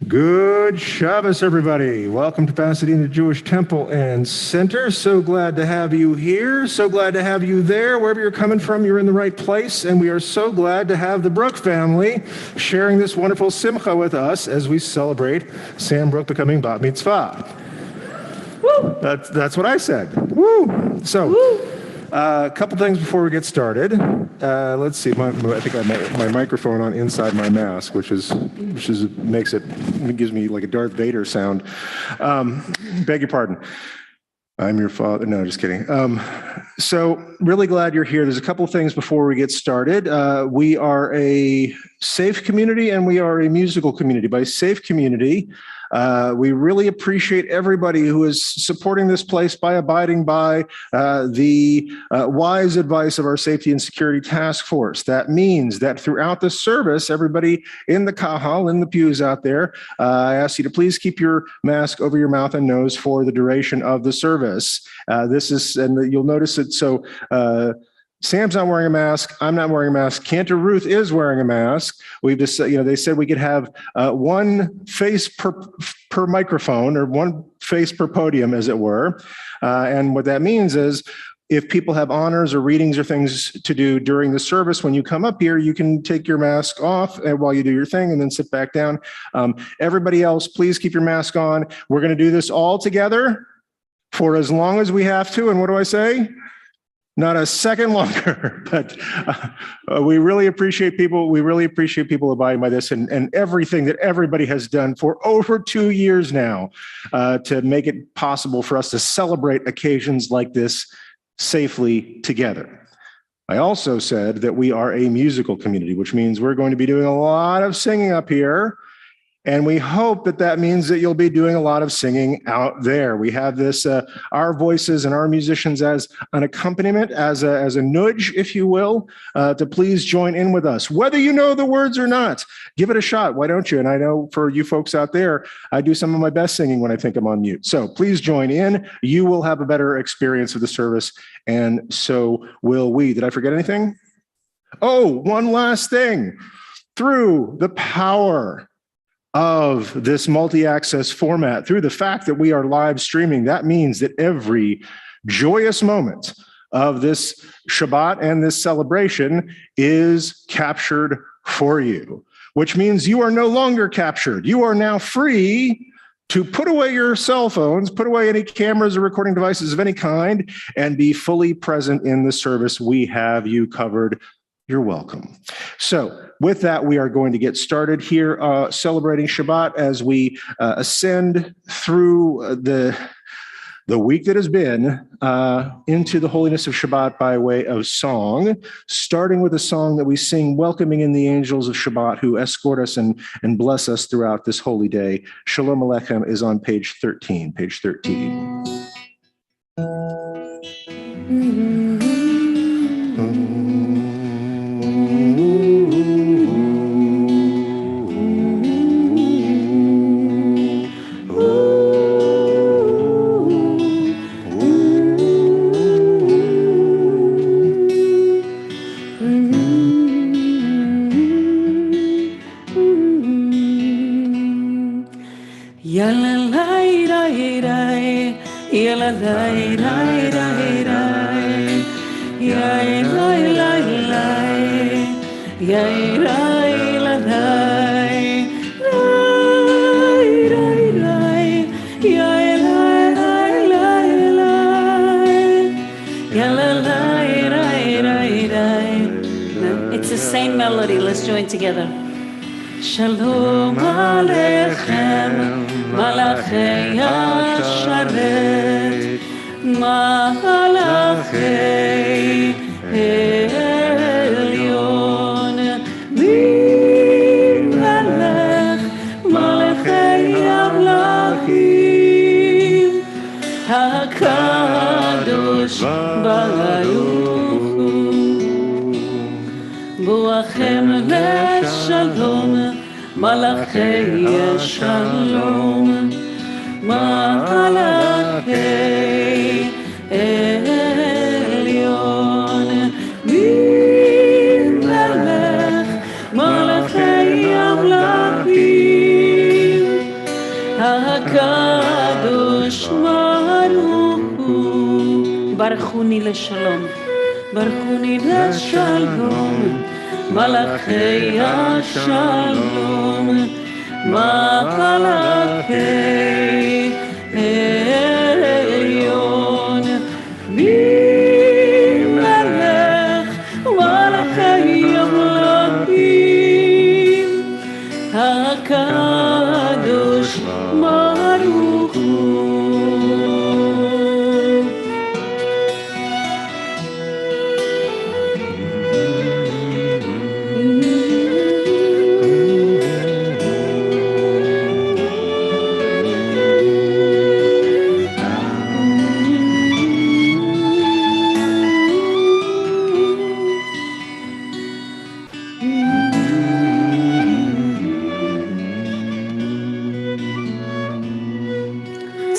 Good Shabbos, everybody. Welcome to Pasadena Jewish Temple and Center. So glad to have you here. So glad to have you there. Wherever you're coming from, you're in the right place. And we are so glad to have the Brook family sharing this wonderful simcha with us as we celebrate Sam Brook becoming bat mitzvah. Woo! That's what I said. Woo! So, a couple things before we get started. Let's see. I think I have my microphone on inside my mask, which gives me like a Darth Vader sound. Beg your pardon. I'm your father. No, just kidding. So really glad you're here. There's a couple things before we get started. We are a safe community and we are a musical community. By safe community, we really appreciate everybody who is supporting this place by abiding by the wise advice of our Safety and Security Task Force. That means that throughout the service, everybody in the kahal, in the pews out there, I ask you to please keep your mask over your mouth and nose for the duration of the service. And you'll notice it. So Sam's not wearing a mask. I'm not wearing a mask. Cantor Ruth is wearing a mask. We've just, they said we could have one face per microphone, or one face per podium, as it were. And what that means is, if people have honors or readings or things to do during the service, when you come up here, you can take your mask off while you do your thing and then sit back down. Everybody else, please keep your mask on. We're going to do this all together for as long as we have to. And what do I say? Not a second longer, but we really appreciate people. We really appreciate people abiding by this and everything that everybody has done for over 2 years now to make it possible for us to celebrate occasions like this safely together. I also said that we are a musical community, which means we're going to be doing a lot of singing up here. And we hope that that means that you'll be doing a lot of singing out there. We have this, our voices and our musicians as an accompaniment, as a nudge, if you will, to please join in with us. Whether you know the words or not, give it a shot. Why don't you? And I know for you folks out there, I do some of my best singing when I think I'm on mute. So please join in. You will have a better experience of the service, and so will we. Did I forget anything? Oh, one last thing. Through the power of this multi-access format, through the fact that we are live streaming, that means that every joyous moment of this Shabbat and this celebration is captured for you, which means you are no longer captured. You are now free to put away your cell phones, put away any cameras or recording devices of any kind, and be fully present in the service. We have you covered. You're welcome. So with that, we are going to get started here celebrating Shabbat as we ascend through the week that has been into the holiness of Shabbat by way of song, starting with a song that we sing welcoming in the angels of Shabbat who escort us and bless us throughout this holy day. Shalom Aleichem is on page 13. It's the same melody. Let's join together. שלום עליכם, מלאכי השרת, מלאכי עליון, מלך מלאכי המלכים, הקדוש ברוך הוא. בואכם לשלום, מלאכי השלום, מלאכי עליון, מלך מלאכי המלכים, הקדוש ברוך הוא. ברכוני לשלום, ברכוני לשלום, מלאכי השלום, מלאכי עליון, מלך מלאכי המלכים, הקדוש ברוך הוא.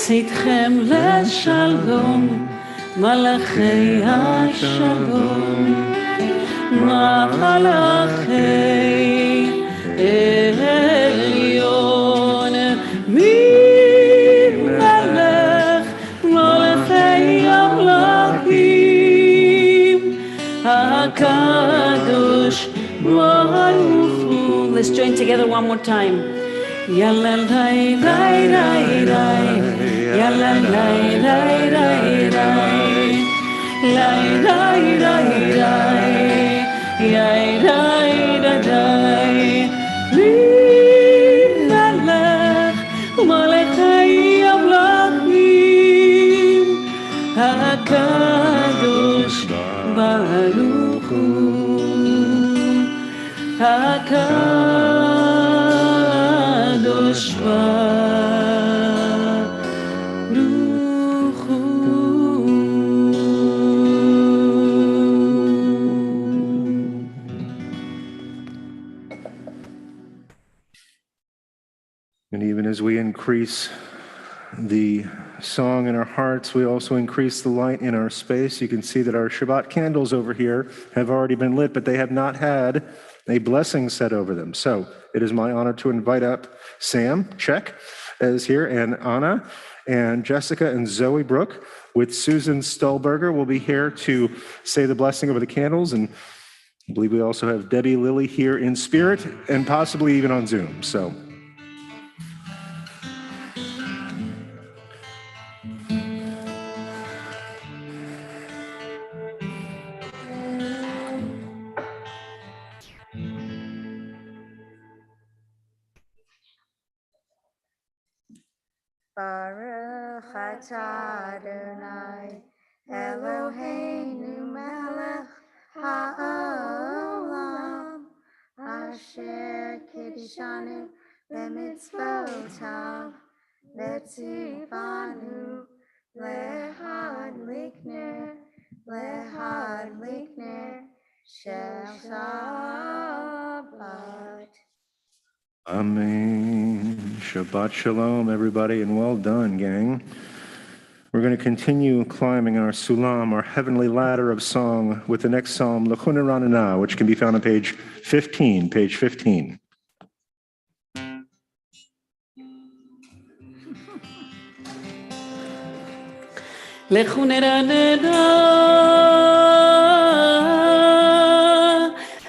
צאתכם לשלום, מלאכי השלום, מלאכי עליון, מלך מלאכי המלכים, הקדוש ברוך הוא. Let's join together one more time. Yalla lai lai lai lai, yalla lai lai lai lai, lai lai lai lai, lai lai lai lai. Mimmelech malachai amlachim, hakadosh baruch hu, hakadosh baruch hu. And even as we increase the song in our hearts, we also increase the light in our space. You can see that our Shabbat candles over here have already been lit, but they have not had a blessing said over them. So it is my honor to invite up Sam, check, is here, and Anna, and Jessica, and Zoe Brooke, with Susan Stolberger will be here to say the blessing over the candles. And I believe we also have Debbie Lilly here in spirit, and possibly even on Zoom. So Baruch atah Adonai Eloheinu melech ha'olam asher kiddushanu b'mitzvotav v'tzivanu lehadlik ner shel Shabbat. Amen. Shabbat shalom, everybody, and well done, gang. We're going to continue climbing our sulam, our heavenly ladder of song, with the next psalm, L'chuna Ranana, which can be found on page 15, page 15. L'chuna Ranana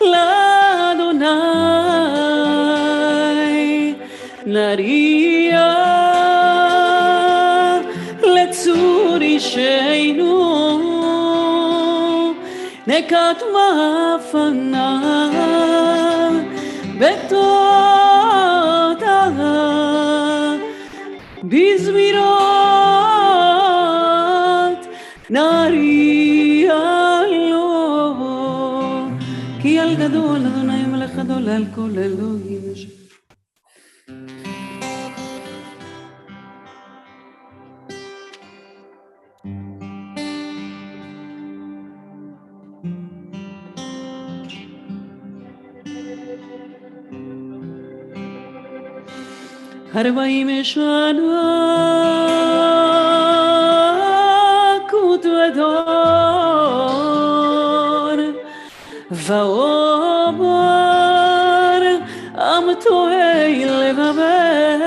l'Adonai, Naria letzur isheinu, nekat mafana betor בזמירות נריע לו, כי על גדול אדוני מלך גדול על כל אלוהים. ארבעים שנה כותבדור ואומר עם תוהה לבבל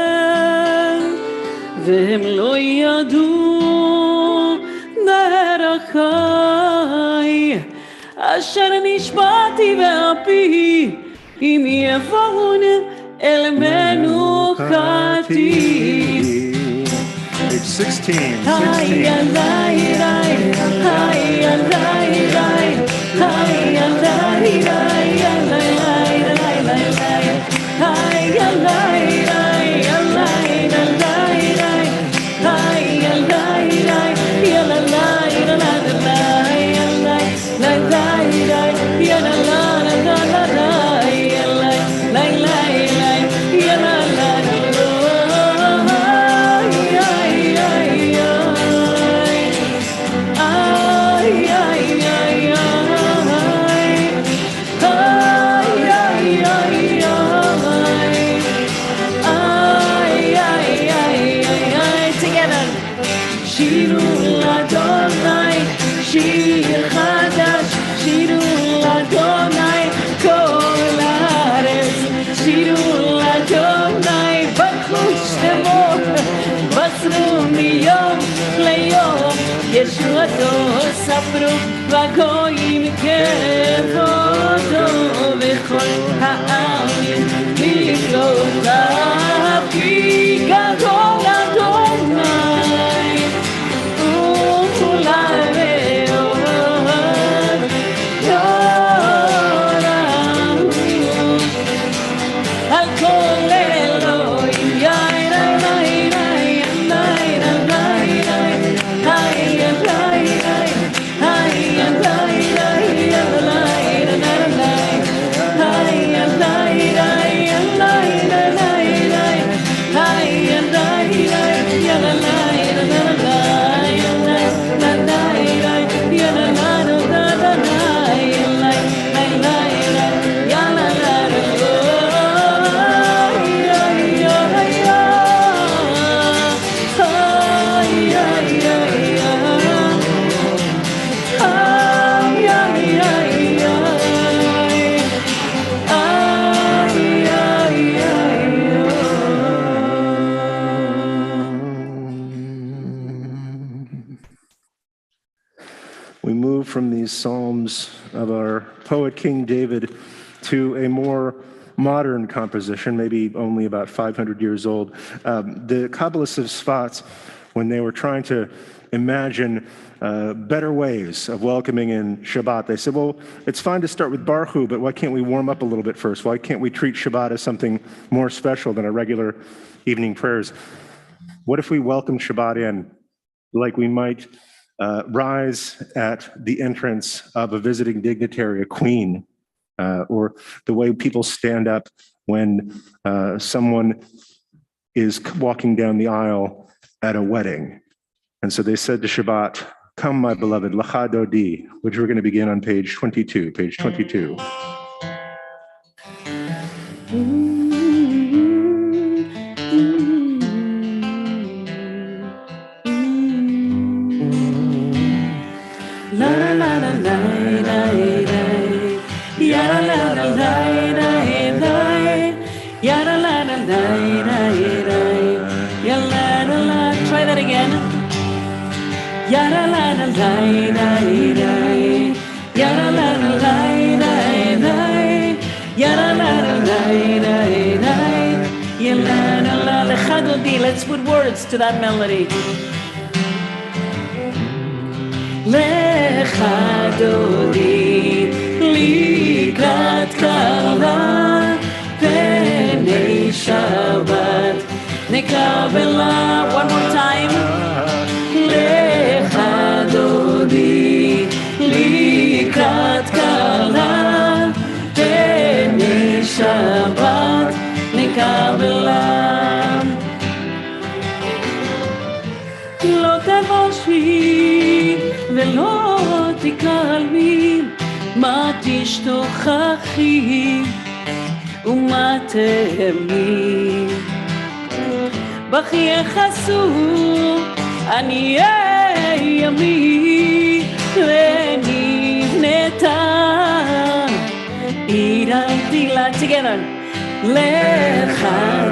והם לא ידעו דרכי אשר נשבעתי באפי אם יבואון אל מנוחתי. Page 16. ישועתו ספרו והגויים כבודו וכל העמים לגלותיו כי גדול אדוני ולבאו יורם על כל אלוהים יאיר We move from these psalms of our poet King David to a more modern composition, maybe only about 500 years old. The Kabbalists of Sfat, when they were trying to imagine better ways of welcoming in Shabbat, they said, well, it's fine to start with Baruch Hu, but why can't we warm up a little bit first? Why can't we treat Shabbat as something more special than our regular evening prayers? What if we welcome Shabbat in like we might rise at the entrance of a visiting dignitary, a queen, or the way people stand up when someone is walking down the aisle at a wedding. And so they said to Shabbat, "Come, my beloved, Lacha Dodi," which we're going to begin on page 22, page 22. Try that again. Yada la la la la la. Yada la la la la la. Yada la la la la la. Yada la la la Chadodi. Let's put words to that melody. Lechadodi likrat kala penei Shabbat נקבלה. One more time. לך דודי לקראת קלה, פני שבת נקבלה. לא תבושי ולא תקלמי, מה תשתוכחי ומה תהמי. בך יחסו עניי ימי, ונבנתה עירה תהילה. Together. לך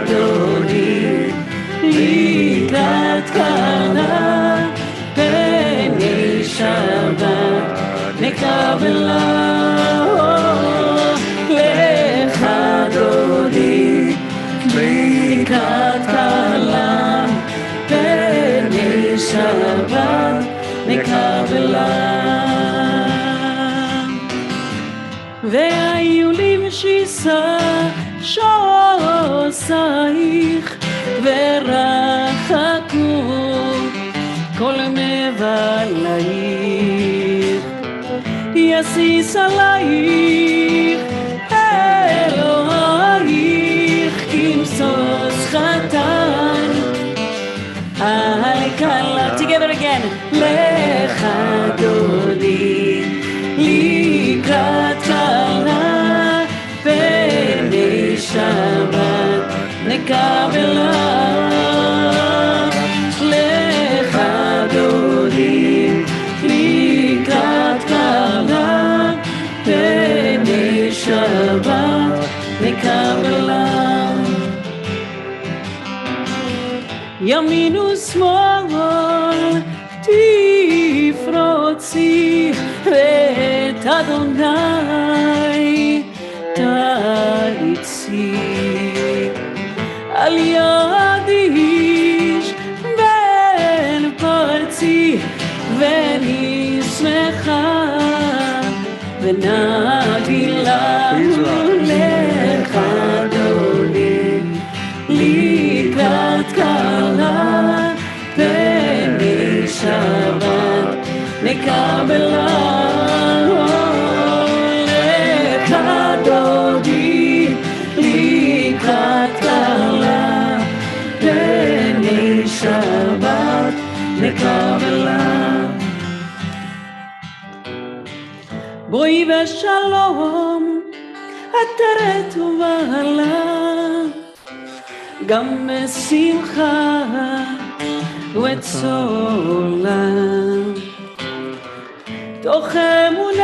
דודי לקראת קלה, פני שבת נקבלה. לך דודי לקראת קלה, פני שבת נקבלה. והיו לי משיסה שוסייך, ורחקו כל מבלייך. יסיס עלייך אלוהיך, כמסוס חתן על קלה. Together again. לך דודי לקראת קלה, פני שבת נקבלה. לך דודי לקראת קלה, פני שבת נקבלה. ימין ושמאל תפרוצי, ואת אדוני תריצי. על יד איש בן פרצי, ונשמחה ונגילה. לך דודי לקראת קלה, פני שבת נקבלה. לך דודי לקראת קלה, פני שבת נקבלה. בואי ושלום עטרת ובעלה, גם בשמחה וצולה. תוך אמוני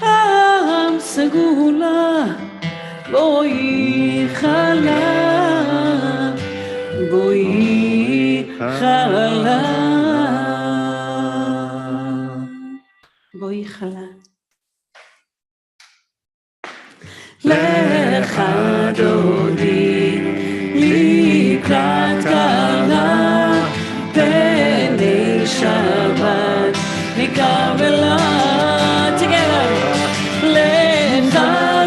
עם סגולה, בואי חלה, בואי חלה, בואי חלה. לך דודי לקראת קלה, פני שבת נקבלה. Together. לך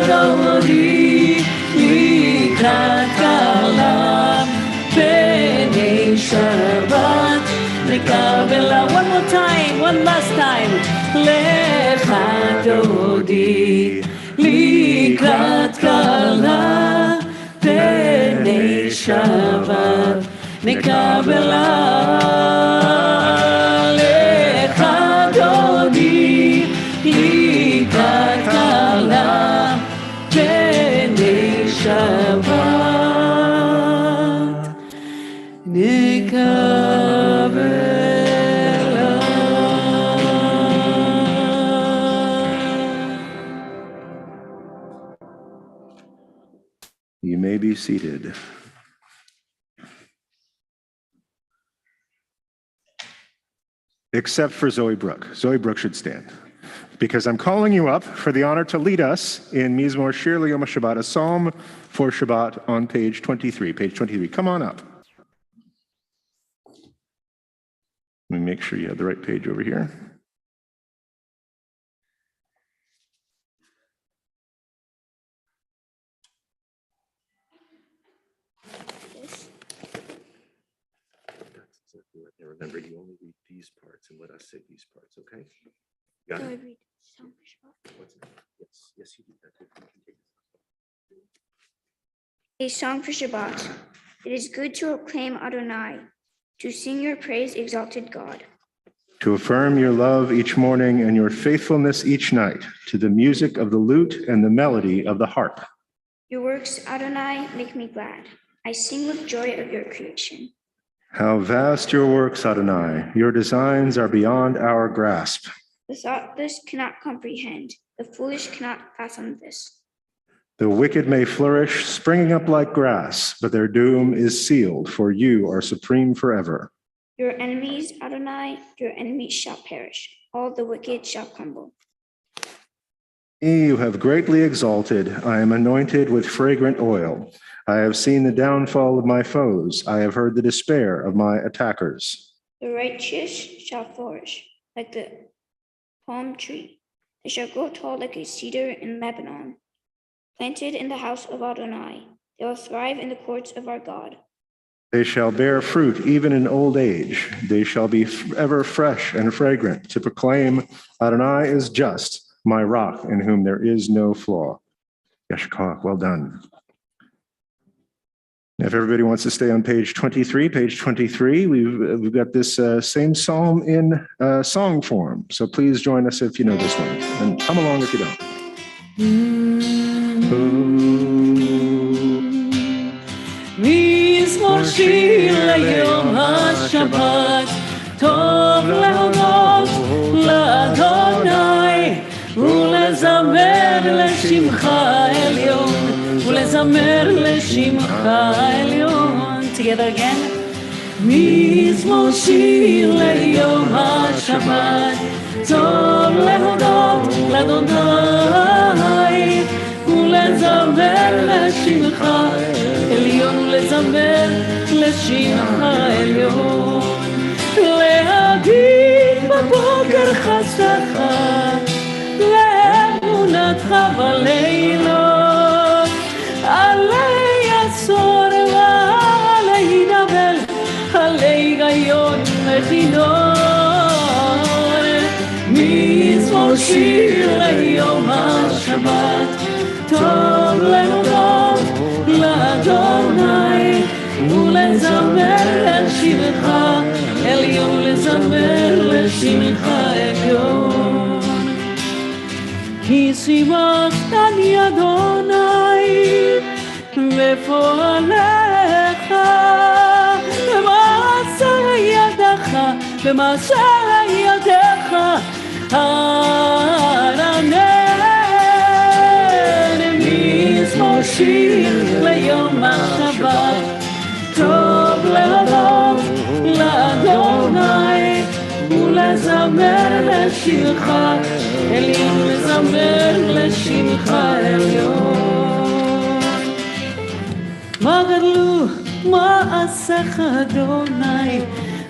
דודי לקראת קלה, פני שבת נקבלה. One more time, one last time. לך דודי לקראת קלה, פני שבת נקבלה. לך דודי לקראת קלה, פני שבת נקבלה. You may be seated. Except for Zoe Brooke. Zoe Brooke should stand, because I'm calling you up for the honor to lead us in Mizmor Shir L'Yom HaShabbat, a psalm for Shabbat on page 23. Page 23. Come on up. Let me make sure you have the right page over here. remember, you only read these parts and let us say these parts, okay? Got Do I it? read Song for Shabbat? What's that? Yes, yes, you do that. You can take it. A song for Shabbat. It is good to acclaim Adonai, to sing your praise, exalted God. To affirm your love each morning and your faithfulness each night, to the music of the lute and the melody of the harp. Your works, Adonai, make me glad. I sing with joy of your creation. How vast your works, Adonai! Your designs are beyond our grasp. The thoughtless cannot comprehend. The foolish cannot fathom this. The wicked may flourish, springing up like grass, but their doom is sealed, for you are supreme forever. Your enemies, Adonai, your enemies shall perish. All the wicked shall crumble. Me you have greatly exalted. I am anointed with fragrant oil. I have seen the downfall of my foes. I have heard the despair of my attackers. The righteous shall flourish like the palm tree. They shall grow tall like a cedar in Lebanon. Planted in the house of Adonai, they will thrive in the courts of our God. They shall bear fruit even in old age. They shall be ever fresh and fragrant to proclaim Adonai is just, my rock in whom there is no flaw. Yeshkach, well done. If everybody wants to stay on page 23, we've got this same psalm in song form. So please join us if you know this one, and come along if you don't. מזמור שיר ליום השבת, טוב להודות לאדוני, ולזמר לשמך עליון, ולזמר לשמך עליון. Together again. מזמור שיר ליום השבת, טוב להודות לאדוני, ולזמר לשמך עליון, ולזמר לשמך עליון. להגיד בבוקר חסדך, לאמונתך בלילות, עלי עשור ועלי נבל, עלי גיון וכינור. מזמור שיר ליום השבת, טוב להודות לאדוני, ולזמר לשמך עליון, ולזמר לשמך עליון. כי שימחתני אדוני בפועלך, במעשה ידך, במעשה ידך ארנן. מזמור שיר ליום השבת, טוב להודות לאדוני, ולזמר לשמך עליון, ולזמר לשמך עליון. מה גדלו מעשיך אדוני,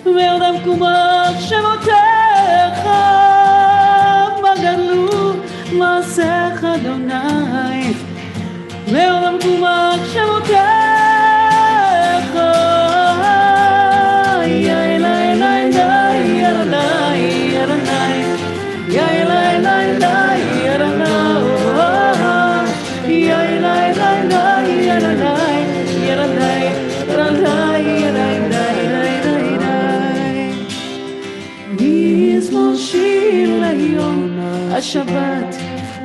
ועוד קומך שמותיך. מה גדלו מעשיך אדוני, ועוד קומך שמותיך. מזמור שיר ליום השבת,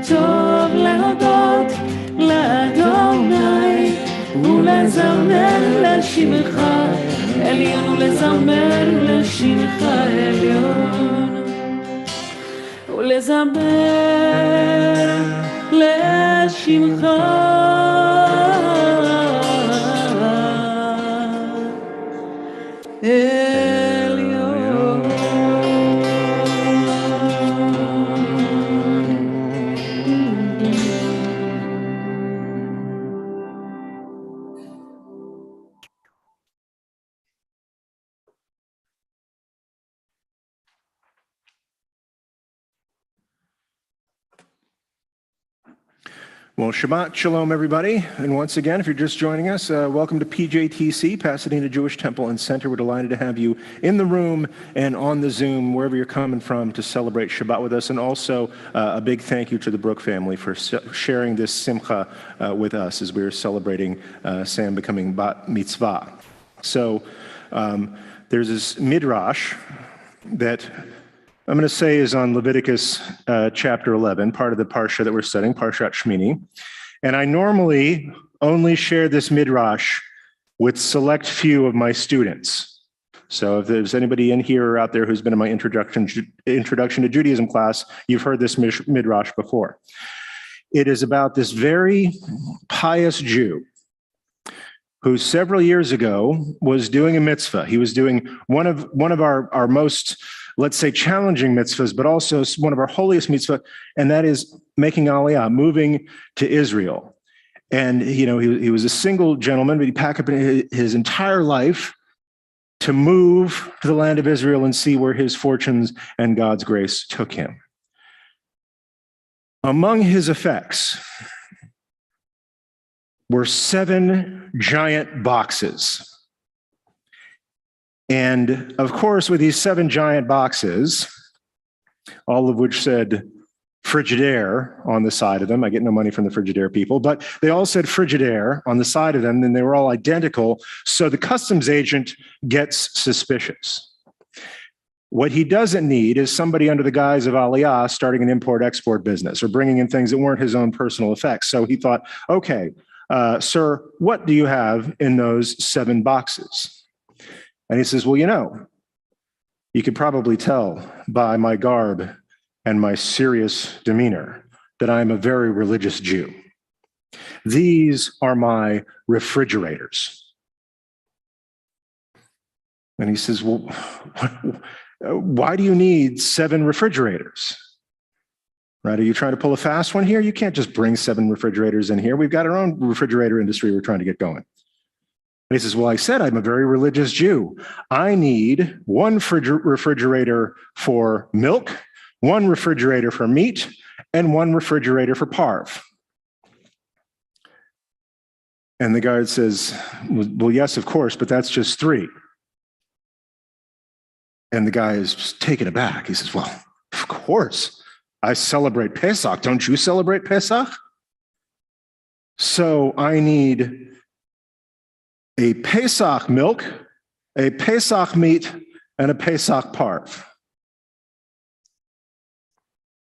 טוב להודות לאדוני, ולזמר לשמך עליון, ולזמר לשמך עליון, ולזמר לשמך Well, Shabbat Shalom, everybody. And once again, if you're just joining us, welcome to PJTC, Pasadena Jewish Temple and Center. We're delighted to have you in the room and on the Zoom, wherever you're coming from, to celebrate Shabbat with us. And also a big thank you to the Brook family for sharing this simcha with us as we're celebrating Sam becoming bat mitzvah. So there's this midrash that I'm going to say is on Leviticus chapter 11, part of the parsha that we're studying, Parshat Shmini. And I normally only share this midrash with select few of my students. So if there's anybody in here or out there who's been in my introduction to Judaism class, you've heard this midrash before. It is about this very pious Jew who several years ago was doing a mitzvah. He was doing one of our most, let's say, challenging mitzvahs, but also one of our holiest mitzvah, and that is making aliyah, moving to Israel. And, he was a single gentleman, but he packed up his entire life to move to the land of Israel and see where his fortunes and God's grace took him. Among his effects were 7 giant boxes. And of course, with these 7 giant boxes, all of which said Frigidaire on the side of them. I get no money from the Frigidaire people, but they all said Frigidaire on the side of them, and they were all identical. So the customs agent gets suspicious. What he doesn't need is somebody under the guise of aliyah starting an import-export business or bringing in things that weren't his own personal effects. So he thought, okay, sir, what do you have in those 7 boxes? And he says, well, you could probably tell by my garb and my serious demeanor that I'm a very religious Jew. These are my refrigerators. And he says, well, why do you need 7 refrigerators? Right? Are you trying to pull a fast one here? You can't just bring 7 refrigerators in here. We've got our own refrigerator industry we're trying to get going. And he says, well, I said I'm a very religious Jew. I need 1 refrigerator for milk, 1 refrigerator for meat, and 1 refrigerator for parv. And the guard says, well, yes, of course, but that's just 3. And the guy is just taken aback. He says, well, of course, I celebrate Pesach. Don't you celebrate Pesach? So I need a Pesach milk, a Pesach meat, and a Pesach parv.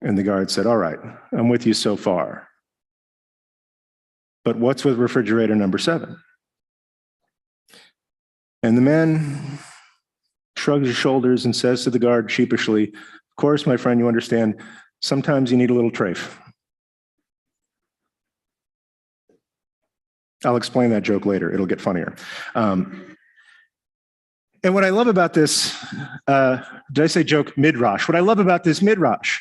And the guard said, all right, I'm with you so far. But what's with refrigerator number 7? And the man shrugs his shoulders and says to the guard sheepishly, of course, my friend, you understand, sometimes you need a little trafe. I'll explain that joke later. It'll get funnier. And what I love about this, did I say joke? Midrash. What I love about this midrash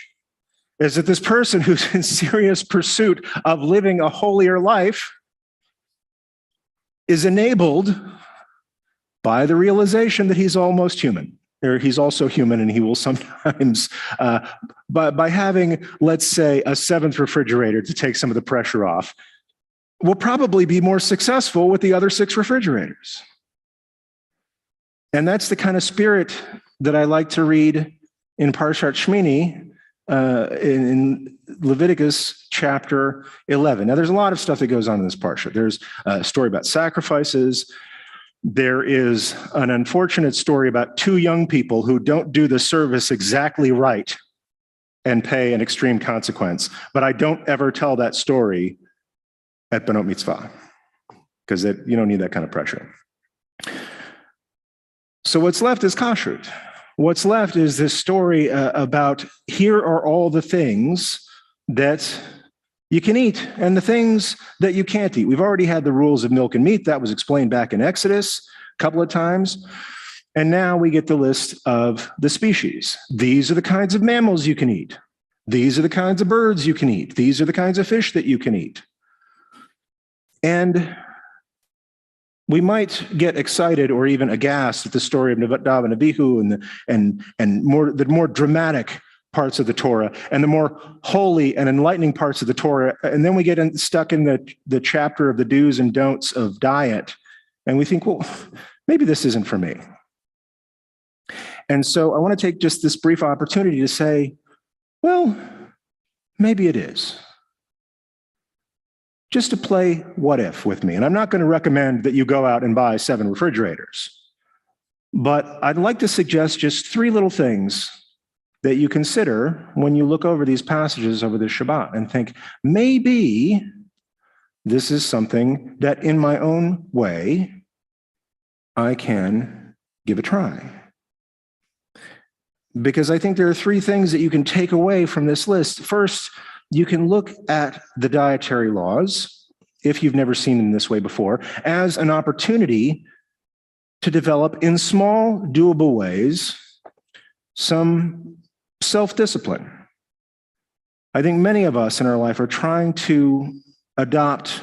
is that this person who's in serious pursuit of living a holier life is enabled by the realization that he's almost human, or he's also human, and he will sometimes, by having, let's say, a 7th refrigerator to take some of the pressure off, will probably be more successful with the other 6 refrigerators. And that's the kind of spirit that I like to read in Parshat Shmini, in Leviticus chapter 11. Now, there's a lot of stuff that goes on in this parsha. There's a story about sacrifices. There is an unfortunate story about 2 young people who don't do the service exactly right and pay an extreme consequence. But I don't ever tell that story at Benot Mitzvah, because you don't need that kind of pressure. So what's left is kashrut. What's left is this story about here are all the things that you can eat and the things that you can't eat. We've already had the rules of milk and meat. That was explained back in Exodus a couple of times. And now we get the list of the species. These are the kinds of mammals you can eat. These are the kinds of birds you can eat. These are the kinds of fish that you can eat. And we might get excited or even aghast at the story of Nadav and Abihu and the more dramatic parts of the Torah and the more holy and enlightening parts of the Torah. And then we get stuck in the chapter of the do's and don'ts of diet. And we think, well, maybe this isn't for me. And so I want to take just this brief opportunity to say, well, maybe it is. Just to play what if with me. And I'm not going to recommend that you go out and buy 7 refrigerators. But I'd like to suggest just 3 little things that you consider when you look over these passages over the Shabbat and think, maybe this is something that in my own way I can give a try. Because I think there are 3 things that you can take away from this list. First, you can look at the dietary laws, if you've never seen them this way before, as an opportunity to develop in small, doable ways some self-discipline. I think many of us in our life are trying to adopt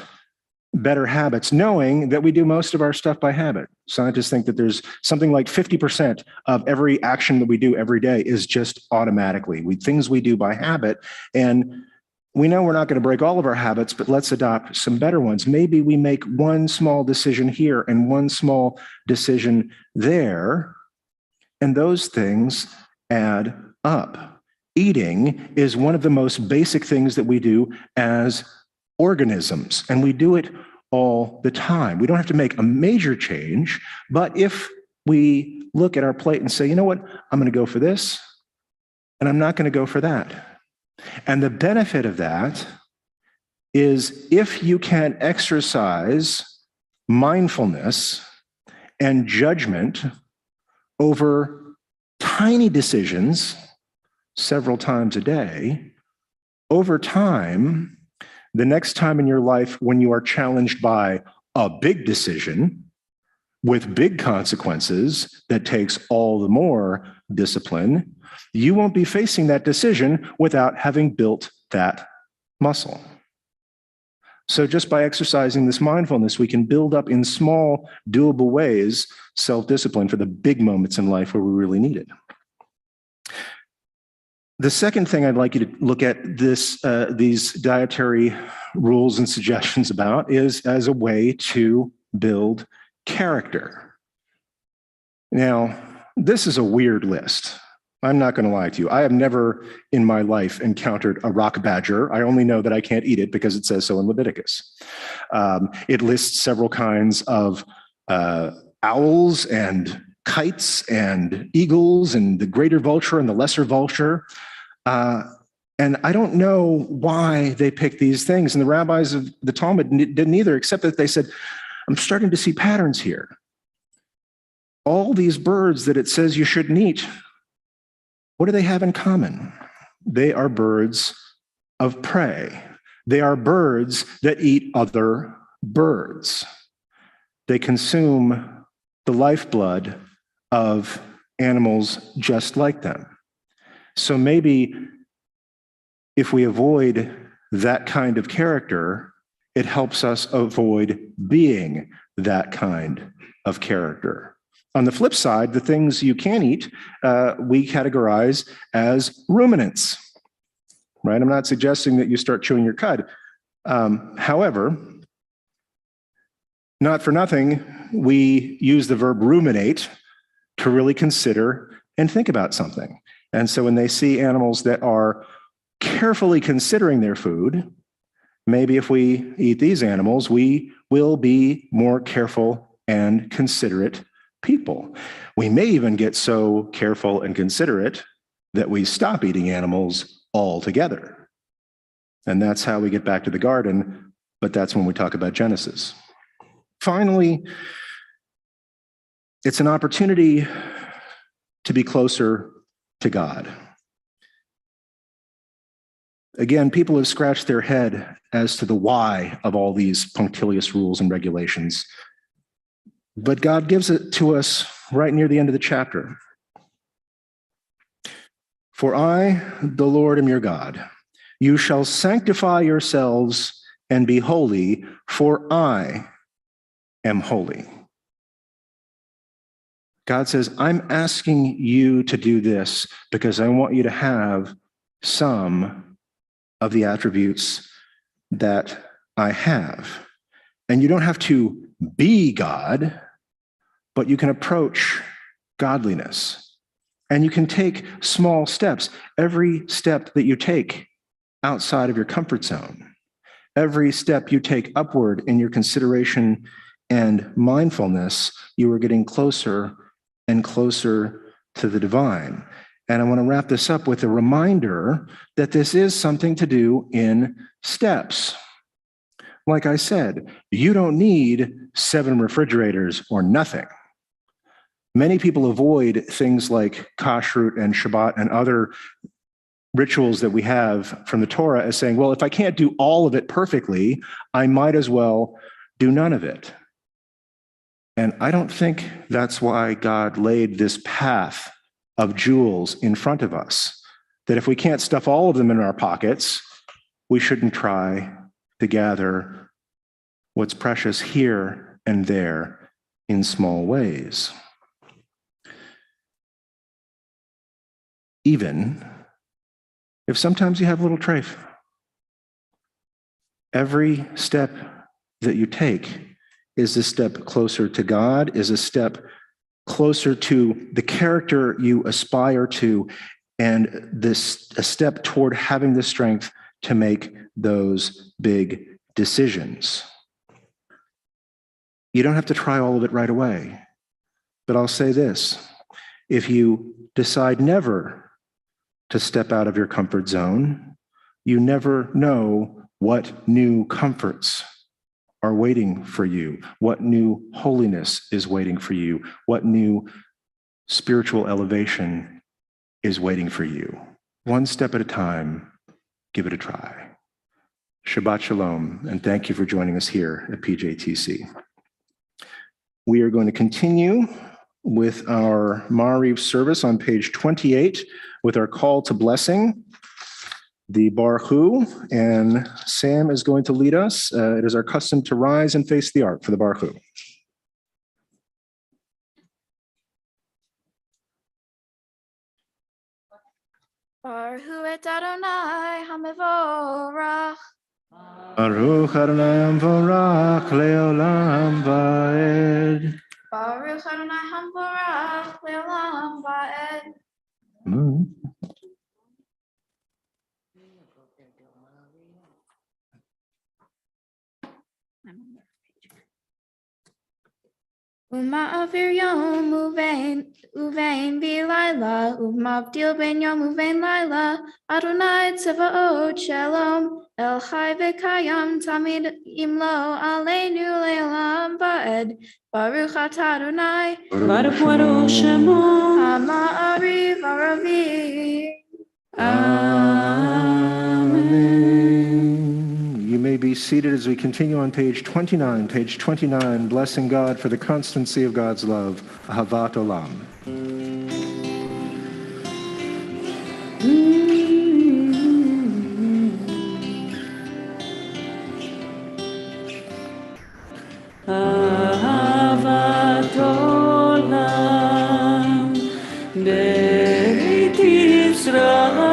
better habits, knowing that we do most of our stuff by habit. Scientists think that there's something like 50% of every action that we do every day is just automatically. Things we do by habit, and we know we're not going to break all of our habits, but let's adopt some better ones. Maybe we make one small decision here and one small decision there, and those things add up. Eating is one of the most basic things that we do as organisms, and we do it all the time. We don't have to make a major change, but if we look at our plate and say, you know what, I'm going to go for this, and I'm not going to go for that. And the benefit of that is if you can exercise mindfulness and judgment over tiny decisions several times a day, over time, the next time in your life when you are challenged by a big decision with big consequences that takes all the more discipline, you won't be facing that decision without having built that muscle. So just by exercising this mindfulness, we can build up in small, doable ways self-discipline for the big moments in life where we really need it. The second thing I'd like you to look at these dietary rules and suggestions about is as a way to build character. Now, this is a weird list. I'm not going to lie to you. I have never in my life encountered a rock badger. I only know that I can't eat it because it says so in Leviticus. It lists several kinds of owls and kites and eagles and the greater vulture and the lesser vulture. And I don't know why they picked these things. And the rabbis of the Talmud didn't either, except that they said, I'm starting to see patterns here. All these birds that it says you shouldn't eat, what do they have in common? They are birds of prey. They are birds that eat other birds. They consume the lifeblood of animals just like them. So maybe if we avoid that kind of character, it helps us avoid being that kind of character. On the flip side, the things you can eat, we categorize as ruminants, right? I'm not suggesting that you start chewing your cud. However, not for nothing, we use the verb ruminate to really consider and think about something. And so when they see animals that are carefully considering their food, maybe if we eat these animals, we will be more careful and considerate people. We may even get so careful and considerate that we stop eating animals altogether. And that's how we get back to the garden, but that's when we talk about Genesis. Finally, it's an opportunity to be closer to God. Again, people have scratched their head as to the why of all these punctilious rules and regulations. But God gives it to us right near the end of the chapter. For I, the Lord, am your God. You shall sanctify yourselves and be holy, for I am holy. God says, I'm asking you to do this because I want you to have some of the attributes that I have. And you don't have to be God, but you can approach godliness. And you can take small steps. Every step that you take outside of your comfort zone, every step you take upward in your consideration and mindfulness, you are getting closer and closer to the divine. And I want to wrap this up with a reminder that this is something to do in steps. Like I said, you don't need 7 refrigerators or nothing. Many people avoid things like kashrut and Shabbat and other rituals that we have from the Torah as saying, well, if I can't do all of it perfectly, I might as well do none of it. And I don't think that's why God laid this path of jewels in front of us, that if we can't stuff all of them in our pockets, we shouldn't try to gather what's precious here and there in small ways. Even if sometimes you have a little trafe. Every step that you take is a step closer to God, is a step closer to the character you aspire to, and this a step toward having the strength to make those big decisions. You don't have to try all of it right away, but I'll say this. If you decide never to step out of your comfort zone, you never know what new comforts are waiting for you, what new holiness is waiting for you, what new spiritual elevation is waiting for you. One step at a time, give it a try. Shabbat Shalom, and thank you for joining us here at PJTC. We are going to continue with our Ma'ariv service on page 28 with our call to blessing, the Baruch Hu, and Sam is going to lead us. It is our custom to rise and face the ark for the Baruch Hu. Baruch Hu et Adonai HaMevorach. Baruch Adonai Amvorach Leolam Vaed. Baruch Adonai HaMevorach Leolam Vaed. Uma'avir yom uvein v'layla, umavdil ben yom uvein layla, Adonai tzavaot shalom, El chai v'kayam tamid imlo aleinu le'olam va'ed, Baruch atah Adonai, Baruch Shemo. Hama'ariv aravi. Amen. You may be seated as we continue on page 29. Page 29, blessing God for the constancy of God's love. Ahavat Olam. Ahavat Olam Beit Yisrael.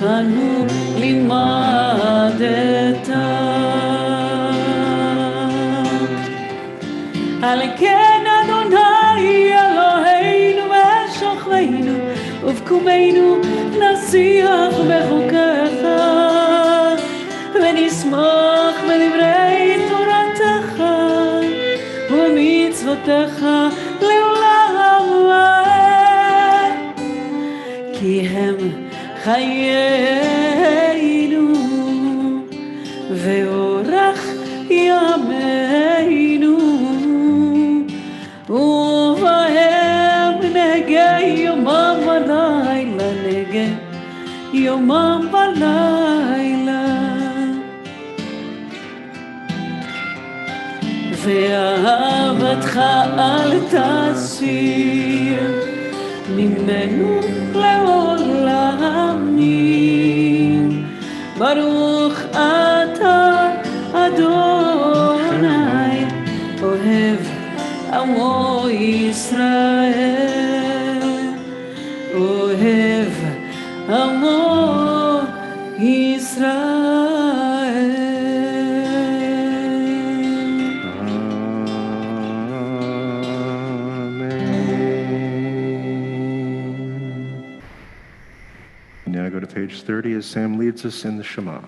אותנו לימדת. על כן אדוני אלוהינו ושוכבנו ובקומנו נשיח בחוקיך ונשמח בדברי תורתך ומצוותיך לעולם ועד כי הם חיינו ואורך ימינו ובהם יומם ולילה נגן, יומם ולילה. ואהבתך אל תסיר ממנו לעולמים. ברוך אתה אדוני אוהב עמו ישראל, אוהב עמו ישראל. Now go to page 30 as Sam leads us in the Shema.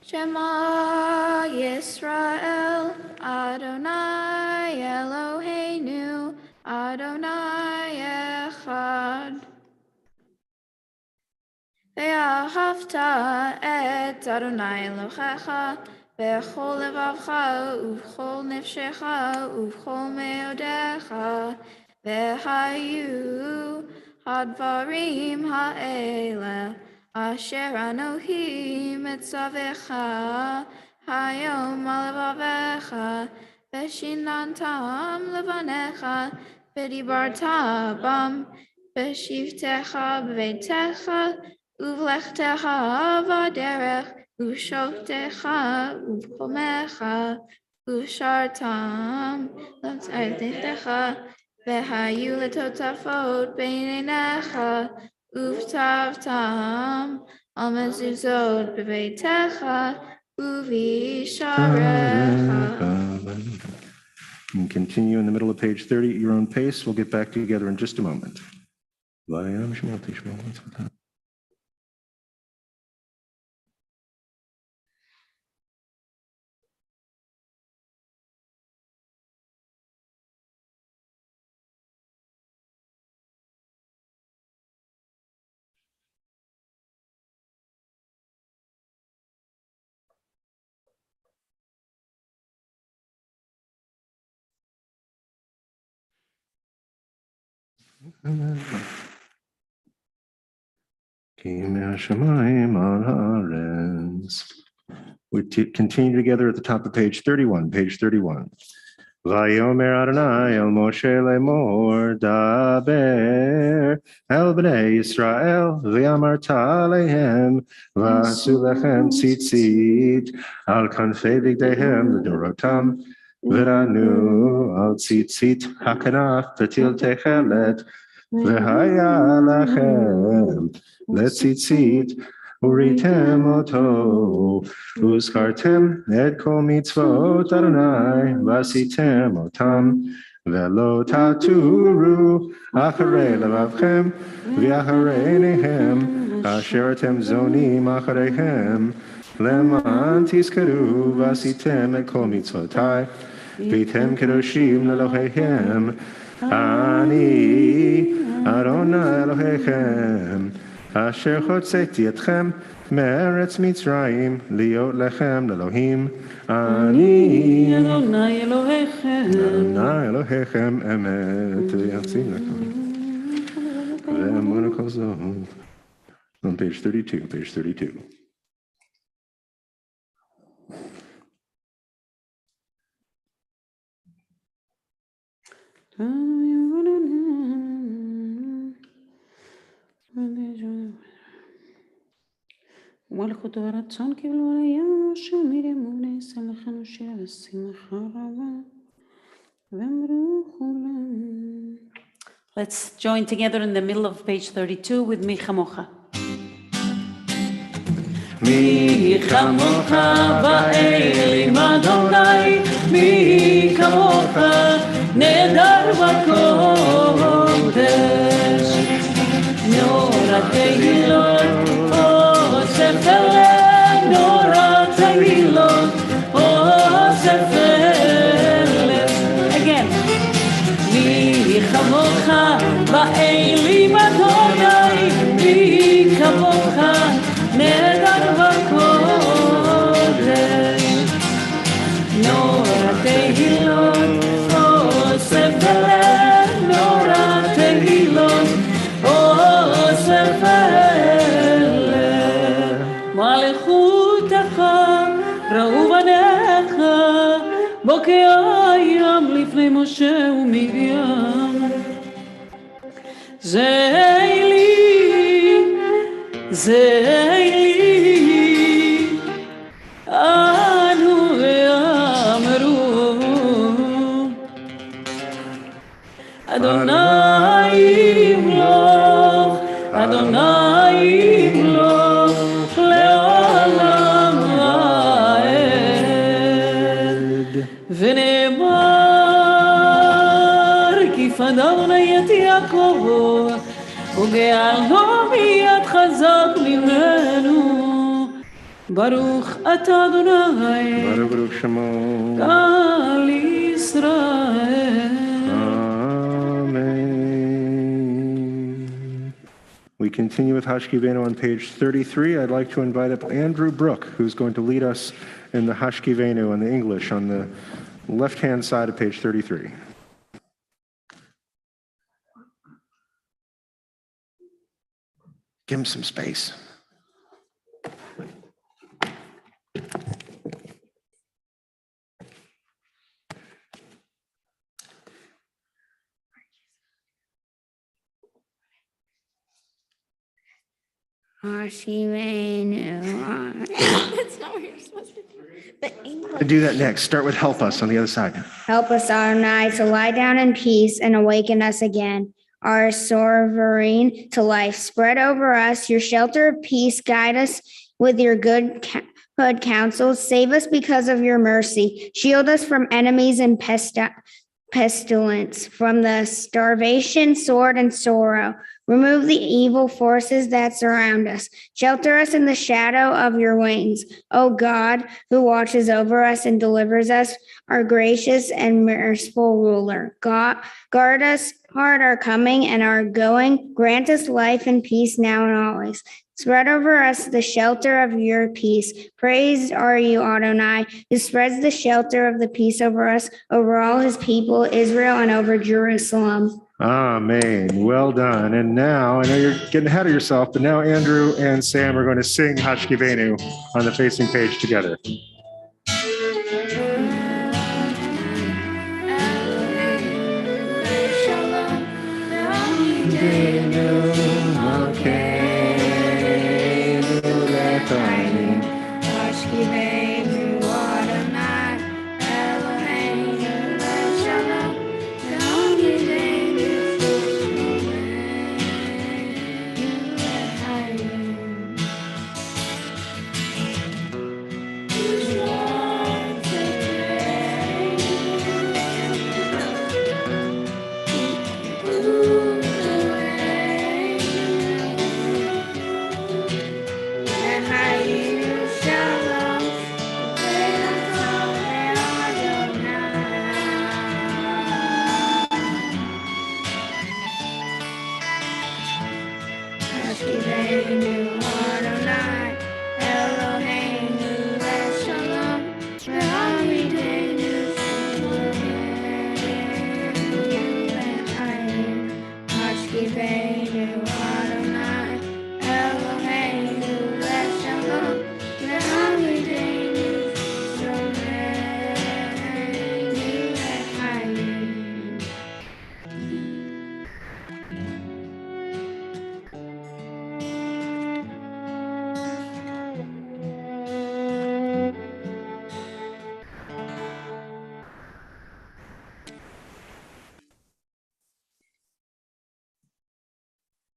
Shema Yisrael, Adonai Eloheinu, Adonai Echad. ואהבת את אדוני אלוהיך בכל לבבך ובכל נפשך ובכל מאודיך, והיו הדברים האלה אשר אנוכי מצווך היום על לבביך, ושיננתם לבניך, ודיברת בם בשבתך בביתך, ובלכתך בדרך, ובשופטיך ובחומך, ושרתם לצאתך, והיו לטוטפות בין עיניך, וכתבתם על מזוזות בביתך ובשעריך. And continue in the middle of page 30 at your own pace. We'll get back together in just a moment. We continue together at the top of page 31, page 31. Vayomer Adonai el Moshe lemor daber el bnei Yisrael v'amarta alehem v'asu lechem tzitzit al kanfei bigdeihem l'dorotam v'ranu al tzitzit hakanaf v'til techelet v'haya lachem letzitzit uritem oto uzkartem et kol mitzvot Adonai vasitem otam velo taturu acharei levavchem v'acharei einehem asher atem zonim achareihem leman tizkaru vasitem et kol mitzvotai v'tem kedoshim leloheihem ani Adonai Elohechem Asher chotzeti etchem me'eretz Mitzrayim liot lechem lelohim ani Adonai Elohechem Adonai Elohechem emet yatzim lekom ve'emuna kol zov. On page 32, page 32. ומלכות הרצון קיבלו עלייה של מרים ובני ישראל לכנו שיר ושמחה רבה ואמרו כולם. Let's join together in the middle of page 32 with מי כמוך. מי כמוך באלים אדוני, מי כמוך נהדר בקודש, נורא תהילות Sefelet, Nora Tayilot, oh Sefelet. Again. Mi chamocha ba'elim Adonai, mi chamocha nedar v'kodesh. Nora Tayilot, oh Sefelet, Nora Tayilot, oh כהים לפני משה ומרים. זה לי, אנו ואמרו, אדוני ימלוך, אדוני ימלוך, לעולם ועד. ונאמר, כי פדרני את יעקב, וגאלו מיד חזק ממנו. ברוך אתה אדוני, Baruch Shemo. גאל ישראל. Amen. We continue with Hashkivenu on page 33. I'd like to invite up Andrew Brook, who's going to lead us in the Hashkivenu in the English on the left-hand side of page 33. Give him some space. That's not what you're supposed to do. The English. Do that next. Start with help us on the other side. Help us, Adonai, to lie down in peace and awaken us again. Our sovereign to life. Spread over us your shelter of peace. Guide us with your good counsel. Save us because of your mercy. Shield us from enemies and pestilence, from the starvation, sword, and sorrow. Remove the evil forces that surround us. Shelter us in the shadow of your wings. O God, who watches over us and delivers us, our gracious and merciful ruler. God, guard us, guard our coming and our going. Grant us life and peace now and always. Spread over us the shelter of your peace. Praised are you, Adonai, who spreads the shelter of the peace over us, over all his people, Israel, and over Jerusalem. Amen. Well done. And now, I know you're getting ahead of yourself, but now Andrew and Sam are going to sing Hashkivenu on the facing page together.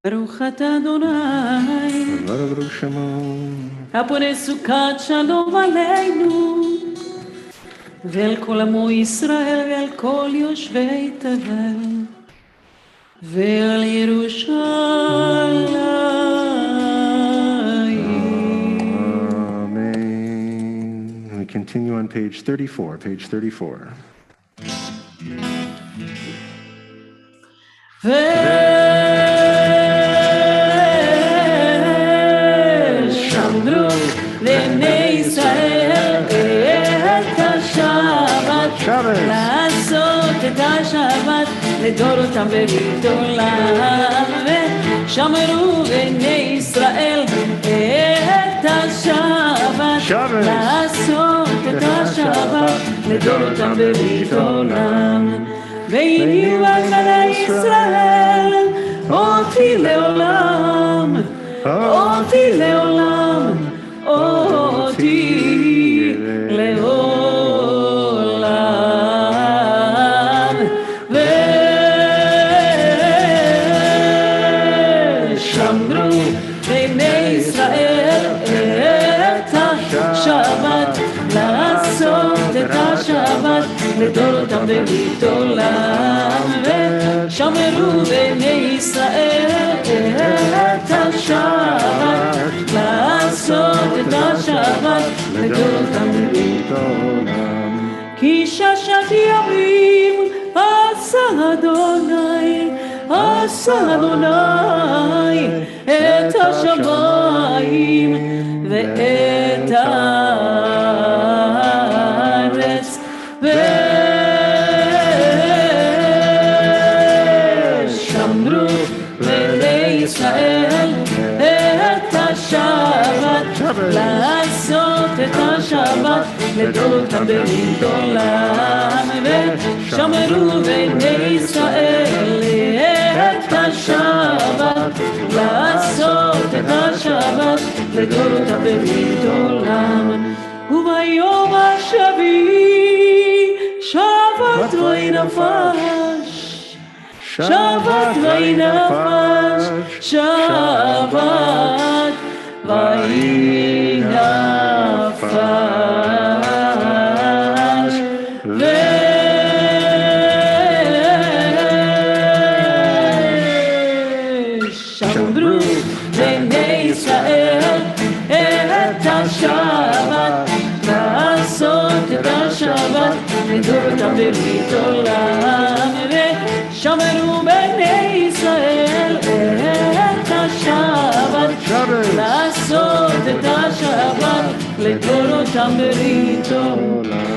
ברוך אתה אדוני, Baruch Shemo. הפונה סוכת שלום עלינו, ואל כל עמו ישראל ואל כל יושבי תבל, ואל ירושלים. Amen. We continue on page 34. Page 34. ושמרו בני ישראל את השבת, לעשות את השבת לדורותם ברית עולם. ושמרו בני ישראל את השבת, לעשות את השבת לדורותם ברית עולם. והנה ובנה ישראל, אותי לעולם, אותי לעולם, אותי לעולם. ושמרו בני ישראל את השבת, לעשות את השבת לדורותם ברית עולם. ושמרו בני ישראל את השבת, לעשות את השבת לדורותם ברית עולם. כי ששת ימים עשה אדוני, עשה אדוני את השמיים ואת הארץ. ושמרו בני ישראל את השבת, לעשות את השבת לדורותם ברית עולם. ושמרו בני ישראל את השבת, לעשות את השבת לדורותם ברית עולם. וביום השביעי שבת וינפש, שבת וינפש, שבת וינפש. ושמרו בני ישראל את השבת, לעשות את השבת לדורותם ברית עולם. ושמרו בני ישראל את השבת, לעשות את השבת לדורותם ברית עולם.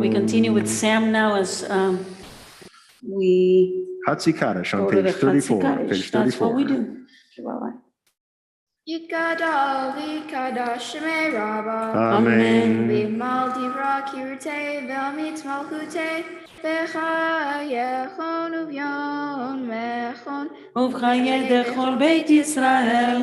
We continue with Sam now as we Hatzi Kaddish on go to the page 34. Kaddish. Page That's what 34. we do. Shabbat. Yikadal v'kadash shemei Rabbah. Amen. V'mal divra kirtei v'amit malchutei v'chayechon uv'yon mechon ובחיי דכל בית ישראל,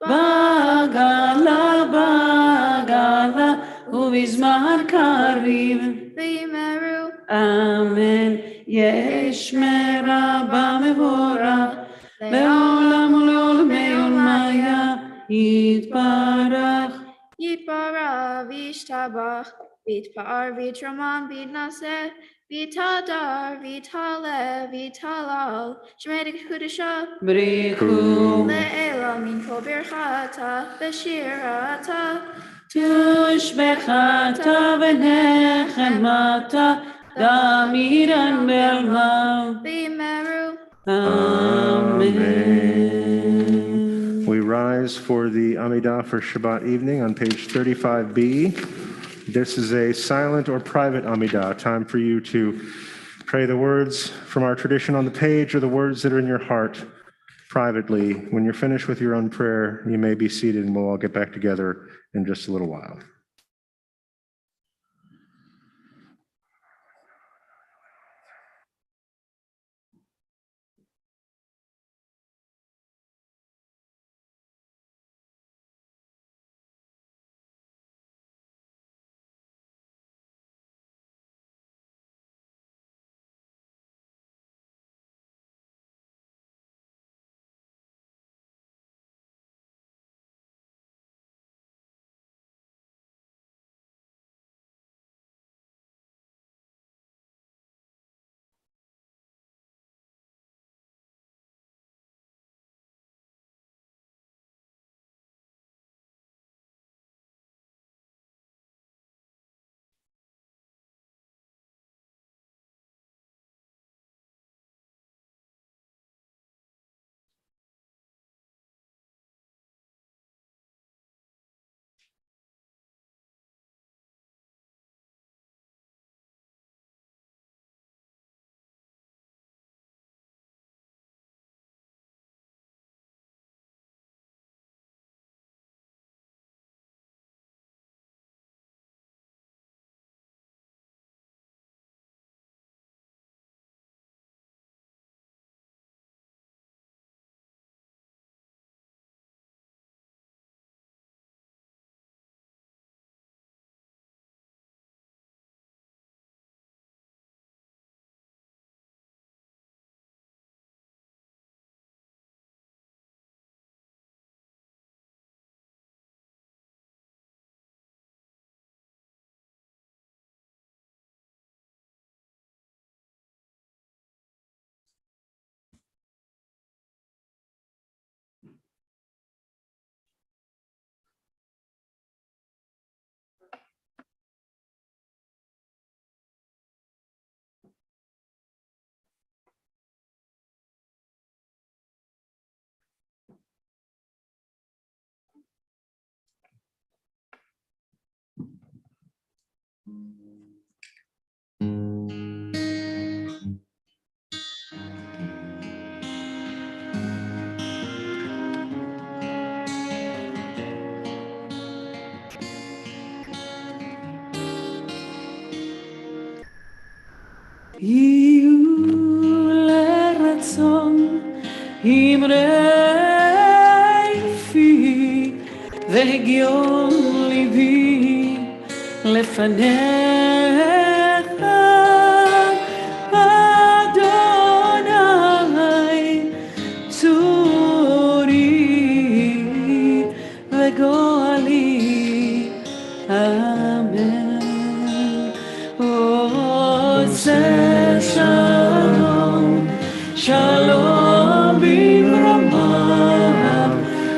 בגלה בגלה ובזמן קריב. v'yimeru אמן. ישמרה במבורך לעולם ולעולמי עולמיה יתברך. yitbara v'ishtabach v'itpa'ar v'itramam v'itnaseh v'itadar v'itale v'talal shemei kudusha בריחו le'ela min kol birchata v'shirata תושבחתה ונחמתה דמירן בעלמה. v'yimeru. Amen. We rise for the Amidah for Shabbat evening on page 35b. This is a silent or private Amidah, time for you to pray the words from our tradition on the page or the words that are in your heart privately. When you're finished with your own prayer, you may be seated and we'll all get back together in just a little while. יהיו לרצון אמרי פי והגיון ליבי לפניך אדוני צורי וגואלי אמן. עושה שלום שלום במרומיו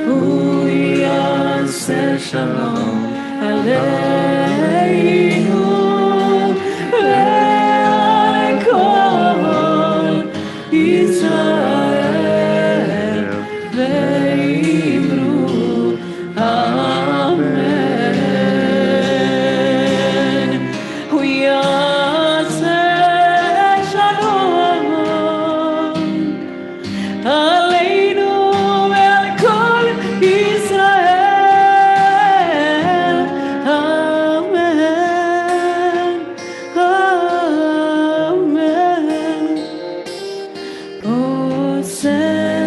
הוא יעשה שלום עלינו ועל כל ישראל ואמרו אמן. הוא יעשה שלום עלינו ועל כל ישראל אמן אמן. עושה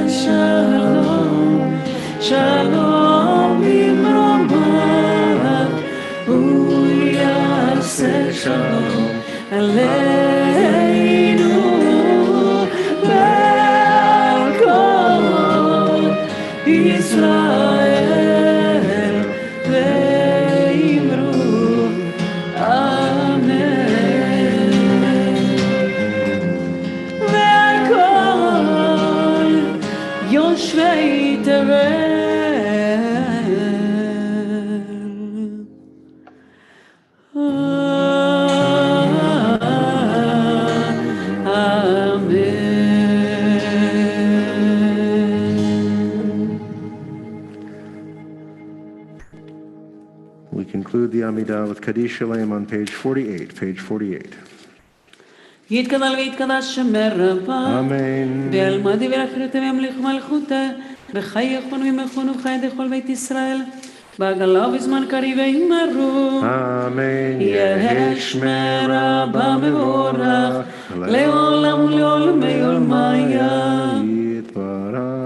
שלום שלום במרומיו הוא יעשה שלום עלינו ועל כל ישראל ואמרו אמן. ועל כל יושבי תבל We conclude the Amidah with Kaddish Shalem on page 48, page 48. יתגדל ויתקדש שמר רבה Amen. ואלמדי ולאחריתם ימליך מלכותה וחי יכון ומכון וחי דכל בית ישראל בעגלה ובזמן קריב וימרו Amen. יהא שמי רבה מבורך לעולם ולעולמי עולמיה Yitbarach.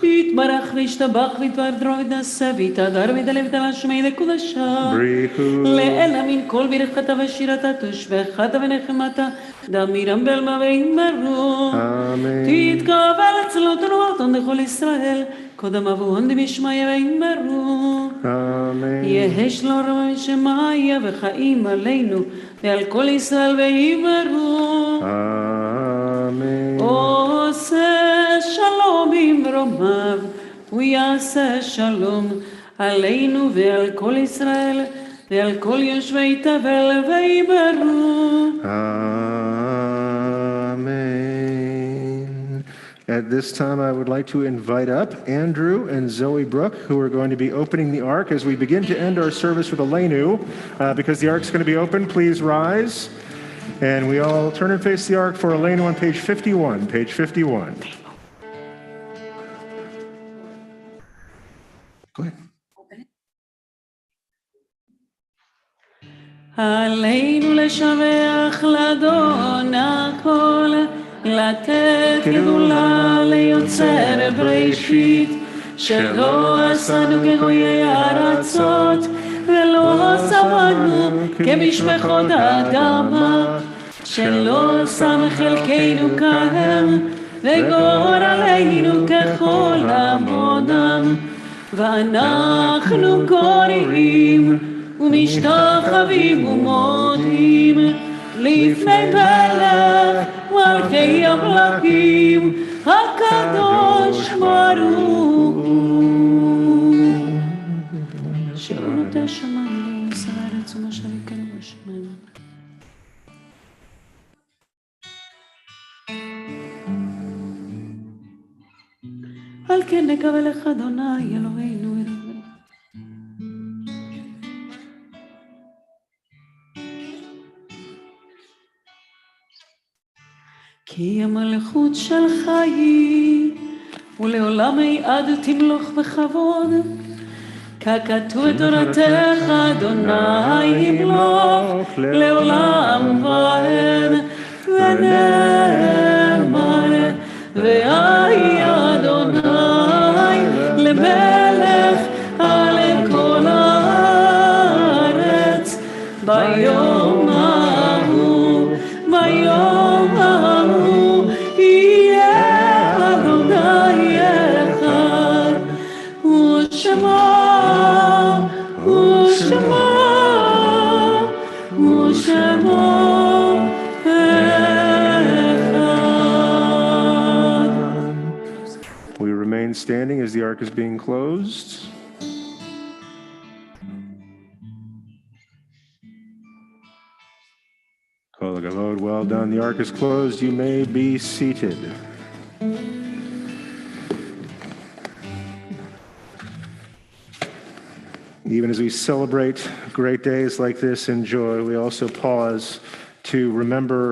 יתברך וישתבח ויתברך דרור ותנשא ויתהדר ויתעלה ותעלה שמי לקודשה Brichu. לאל אמין כל ברכתה ושירתה תושבחת ונחמתה דמירם בלמה וימרו Amen. תתקבל אצלות ונועתון לכל ישראל קודם אבוהון דמשמיא וימרו Amen. יהא שלום רב משמיא וחיים עלינו ועל כל ישראל וימרו Amen. עושה שלום במרומיו הוא יעשה שלום עלינו ועל כל ישראל ועל כל יושבי תבל וימרו Amen. At this time, I would like to invite up Andrew and Zoe Brooke, who are going to be opening the ark as we begin to end our service with Aleinu. Because the ark's going to be open, please rise. And we all turn and face the ark for Aleinu on page 51. Page 51. Go ahead. עלינו לשבח לאדון הכל, לתת גדולה ליוצר בראשית, שלא עשנו כגויי ארצות, ולא שמנו כמשפחות האדמה, שלא שם חלקנו כהם, וגורלנו ככל עמודם, ואנחנו קוראים ומשתחווים ומודים לפני מלך מלכי המלכים הקדוש ברוך הוא אשר נוטה שמיים ועושה לארץ ומה שריקנו בשמיים. על כן נקווה לך אדוני אלוהינו יראה כי המלכות שלך היא, ולעולמי עד תמלוך בכבוד. ככתוב את תורתך, אדוני ימלוך, לעולם ועד, ונאמר, והיה אדוני למלך על כל הארץ, ביום ההוא, ביום ההוא, יהיה אדוני אחד, ושמו, ושמו, ושמו אחד. We remain standing as the ark is being closed. Kol hakavod, well done. The ark is closed. You may be seated. Even as we celebrate great days like this in joy, we also pause to remember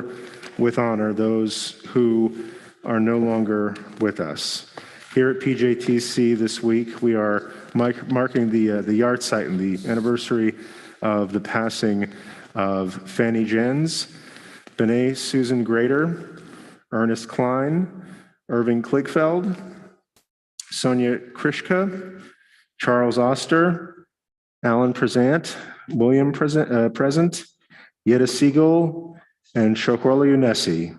with honor those who are no longer with us. Here at PJTC this week, we are marking the yahrzeit and the anniversary of the passing of Fanny Jens, Benet Susan Grader, Ernest Klein, Irving Kligfeld, Sonia Krishka, Charles Oster, Alan Present, William Present, Yetta Siegel, and Shokorla Unesi.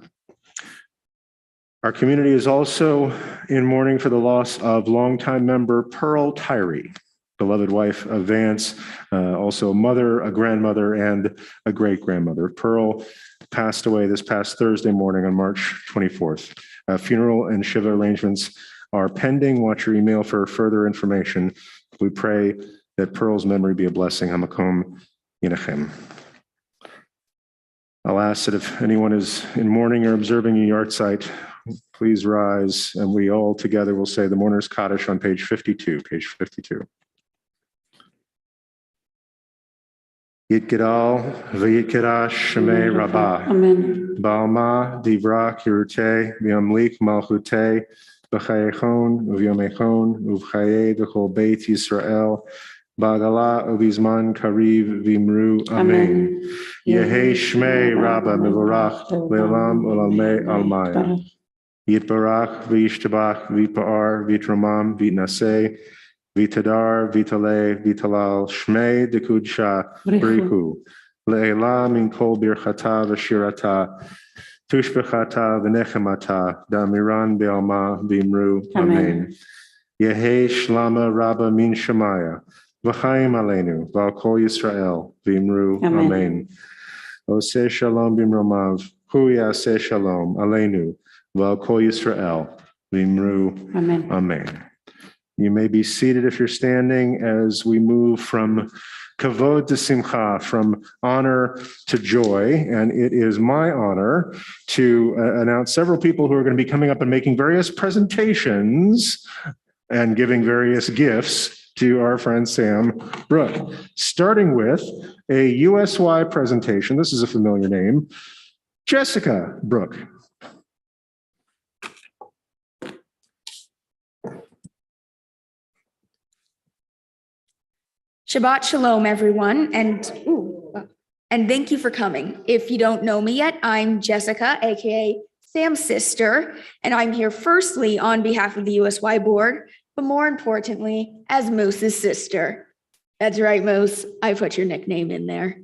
Our community is also in mourning for the loss of longtime member Pearl Tyree, beloved wife of Vance, also a mother, a grandmother, and a great-grandmother. Pearl passed away this past Thursday morning on March 24th. Funeral and Shiva arrangements are pending. Watch your email for further information. We pray that Pearl's memory be a blessing. Hamakom Yinachem. I'll ask that if anyone is in mourning or observing a yahrzeit, please rise, and we all together will say the Mourner's Kaddish on page 52, page 52. Yitgedal v'yitkadash shemei rabbah. Amen. Ba'alma divra kirute v'yamlik malchute b'chayechon v'yomechon uv'chaye d'chol beit Yisrael ba'agala uv'izman kariv v'imru. Amen. Yehi shmei rabba mivorach le'olam olamei almaya. Yitbarach v'yishtabach v'yipa'ar v'yitramam v'yitnaseh v'yitadar v'yitaleh v'yitalal shmei dekudsha b'riku le'ela min kol birchata v'shirata tushbechata v'nechemata da'miran be'alma v'imru. Amen. Yehi shlama rabba min shemaya v'chaim aleinu v'al kol Yisrael v'imru. Amen. Oseh shalom b'imromav hu yaseh shalom aleinu v'al kol Yisrael v'imru. Amen. Amen. You may be seated if you're standing as we move from kavod to simcha, from honor to joy. And it is my honor to announce several people who are going to be coming up and making various presentations and giving various gifts to our friend Sam Brooke, starting with a USY presentation. This is a familiar name, Jessica Brooke. Shabbat Shalom, everyone, and thank you for coming. If you don't know me yet, I'm Jessica, aka Sam's sister, and I'm here firstly on behalf of the USY board, but more importantly, as Moose's sister. That's right, Moose, I put your nickname in there.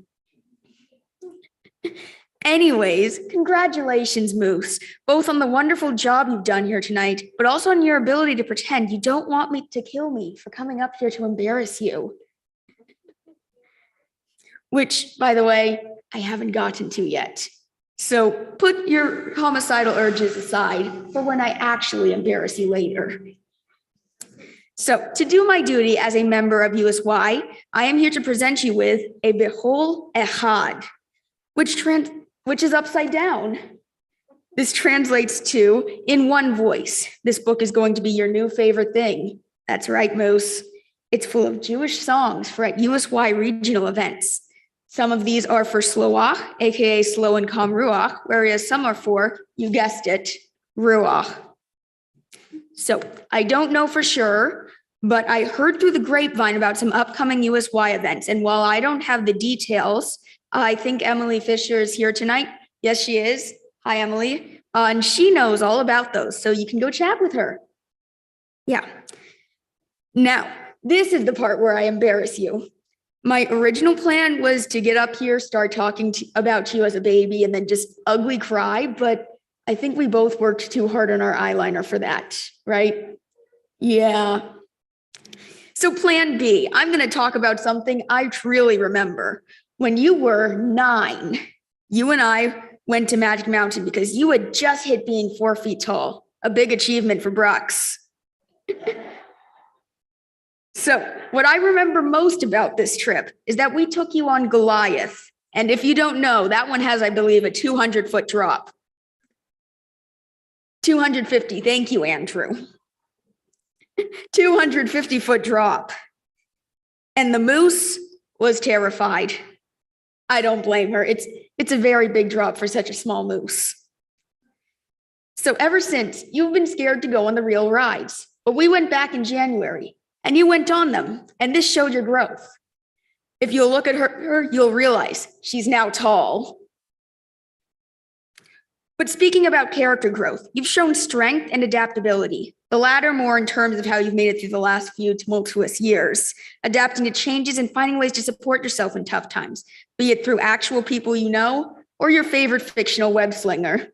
Anyways, congratulations, Moose, both on the wonderful job you've done here tonight, but also on your ability to pretend you don't want me to kill me for coming up here to embarrass you. Which, by the way, I haven't gotten to yet. So put your homicidal urges aside for when I actually embarrass you later. So to do my duty as a member of USY, I am here to present you with a Behol Echad, which is upside down. This translates to in one voice. This book is going to be your new favorite thing. That's right, Moose. It's full of Jewish songs for at USY regional events. Some of these are for Sloach, aka slow and calm Ruach, whereas some are for, you guessed it, Ruach. So I don't know for sure, but I heard through the grapevine about some upcoming USY events. And while I don't have the details, I think Emily Fisher is here tonight. Yes, she is. Hi, Emily. And she knows all about those. So you can go chat with her. Yeah. Now, this is the part where I embarrass you. My original plan was to get up here, start talking about you as a baby, and then just ugly cry. But I think we both worked too hard on our eyeliner for that, right? Yeah. So plan B, I'm going to talk about something I truly remember. When you were 9, you and I went to Magic Mountain because you had just hit being 4 feet tall, a big achievement for Brooks. So what I remember most about this trip is that we took you on Goliath. And if you don't know, that one has, I believe, a 200-foot drop. 250. Thank you, Andrew. 250-foot drop. And the moose was terrified. I don't blame her. It's a very big drop for such a small moose. So ever since, you've been scared to go on the real rides. But we went back in January, and you went on them, and this showed your growth. If you'll look at her, you'll realize she's now tall. But speaking about character growth, you've shown strength and adaptability, the latter more in terms of how you've made it through the last few tumultuous years, adapting to changes and finding ways to support yourself in tough times, be it through actual people you know or your favorite fictional web slinger.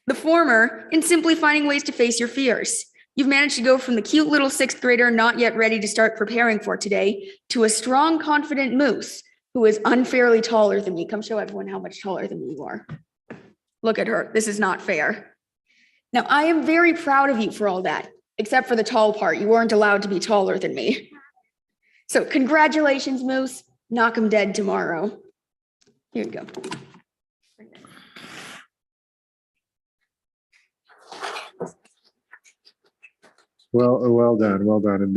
The former, in simply finding ways to face your fears. You've managed to go from the cute little 6th grader not yet ready to start preparing for today to a strong, confident moose who is unfairly taller than me. Come show everyone how much taller than me you are. Look at her. This is not fair. Now, I am very proud of you for all that, except for the tall part. You weren't allowed to be taller than me. So congratulations, Moose. Knock 'em dead tomorrow. Here you go. Well done, well done. And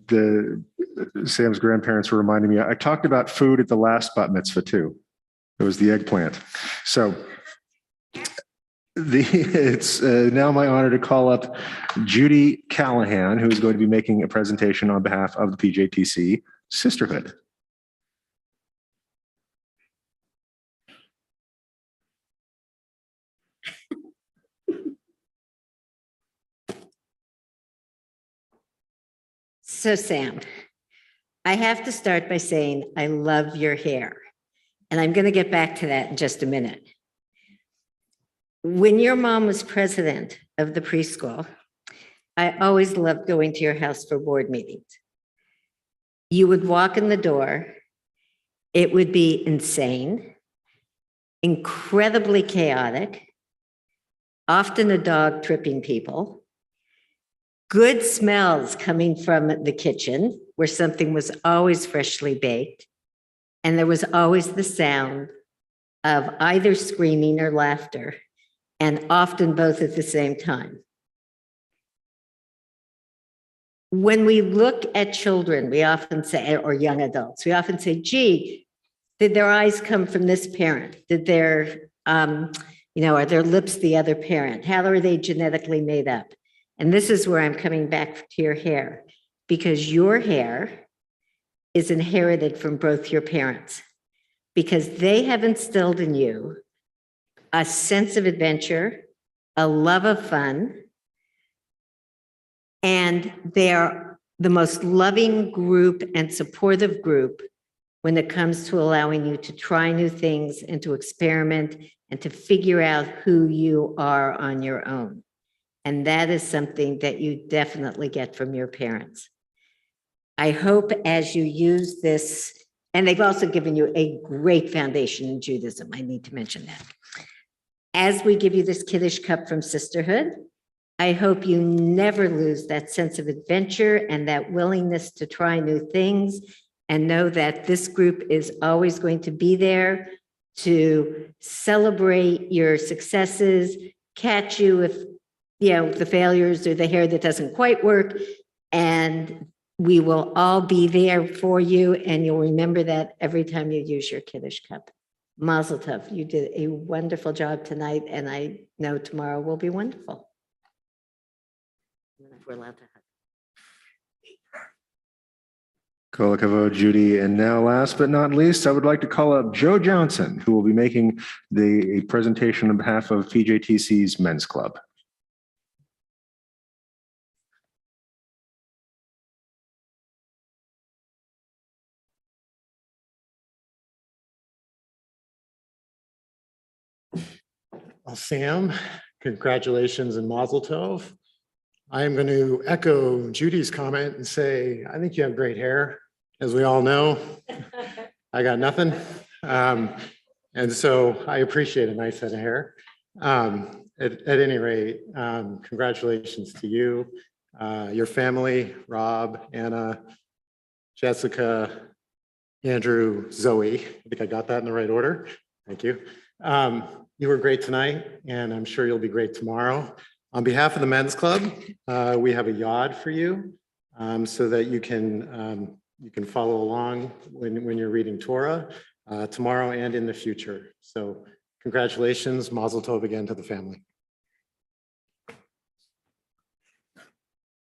the Sam's grandparents were reminding me, I talked about food at the last bat mitzvah too. It was the eggplant. So it's now my honor to call up Judy Callahan, who is going to be making a presentation on behalf of the PJTC Sisterhood. So Sam, I have to start by saying I love your hair, and I'm going to get back to that in just a minute. When your mom was president of the preschool, I always loved going to your house for board meetings. You would walk in the door, it would be insane, incredibly chaotic, often a dog tripping people, good smells coming from the kitchen where something was always freshly baked, and there was always the sound of either screaming or laughter, and often both at the same time. When we look at children, we often say, or young adults, we often say, gee, did their eyes come from this parent? Did their, are their lips the other parent? How are they genetically made up? And this is where I'm coming back to your hair, because your hair is inherited from both your parents, because they have instilled in you a sense of adventure, a love of fun, and they are the most loving group and supportive group when it comes to allowing you to try new things and to experiment and to figure out who you are on your own. And that is something that you definitely get from your parents. I hope as you use this, and they've also given you a great foundation in Judaism. I need to mention that. As we give you this Kiddush cup from Sisterhood, I hope you never lose that sense of adventure and that willingness to try new things, and know that this group is always going to be there to celebrate your successes, catch you if, the failures or the hair that doesn't quite work, and we will all be there for you, and you'll remember that every time you use your Kiddush cup. Mazel tov, you did a wonderful job tonight, and I know tomorrow will be wonderful. If we're allowed to hug. Kol hakavod, Judy. And now, last but not least, I would like to call up Joe Johnson, who will be making a presentation on behalf of PJTC's Men's Club. Well, Sam, congratulations and mazel tov. I am going to echo Judy's comment and say, I think you have great hair. As we all know, I got nothing. And so I appreciate a nice head of hair. At any rate, congratulations to you, your family, Rob, Anna, Jessica, Andrew, Zoe. I think I got that in the right order. Thank you. You were great tonight, and I'm sure you'll be great tomorrow. On behalf of the Men's Club, we have a yod for you so that you can follow along when you're reading Torah tomorrow and in the future. So congratulations, mazel tov again to the family.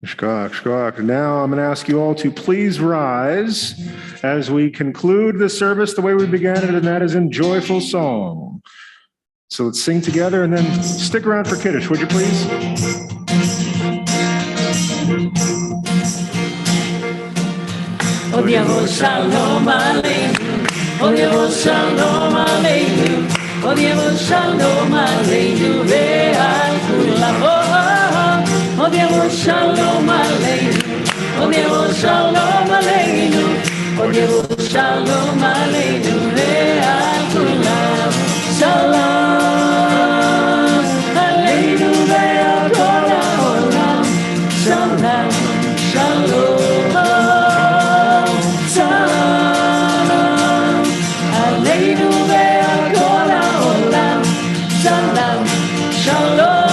Shkak, shkak. Now I'm going to ask you all to please rise as we conclude the service the way we began it, and that is in joyful song. So let's sing together and then stick around for Kiddush, would you please? Od Yavo Shalom Aleinu, Od Yavo Shalom Aleinu, Od Yavo Shalom Aleinu, Ve'al Kulam. Od Yavo Shalom Aleinu, Od Yavo Shalom Aleinu, Od Yavo Shalom Aleinu, Ve'al Kulam. Shalom Aleinu ve'al kol ha'olam. Shalom, shalom, shalom Aleinu ve'al kol ha'olam. Shalom, shalom.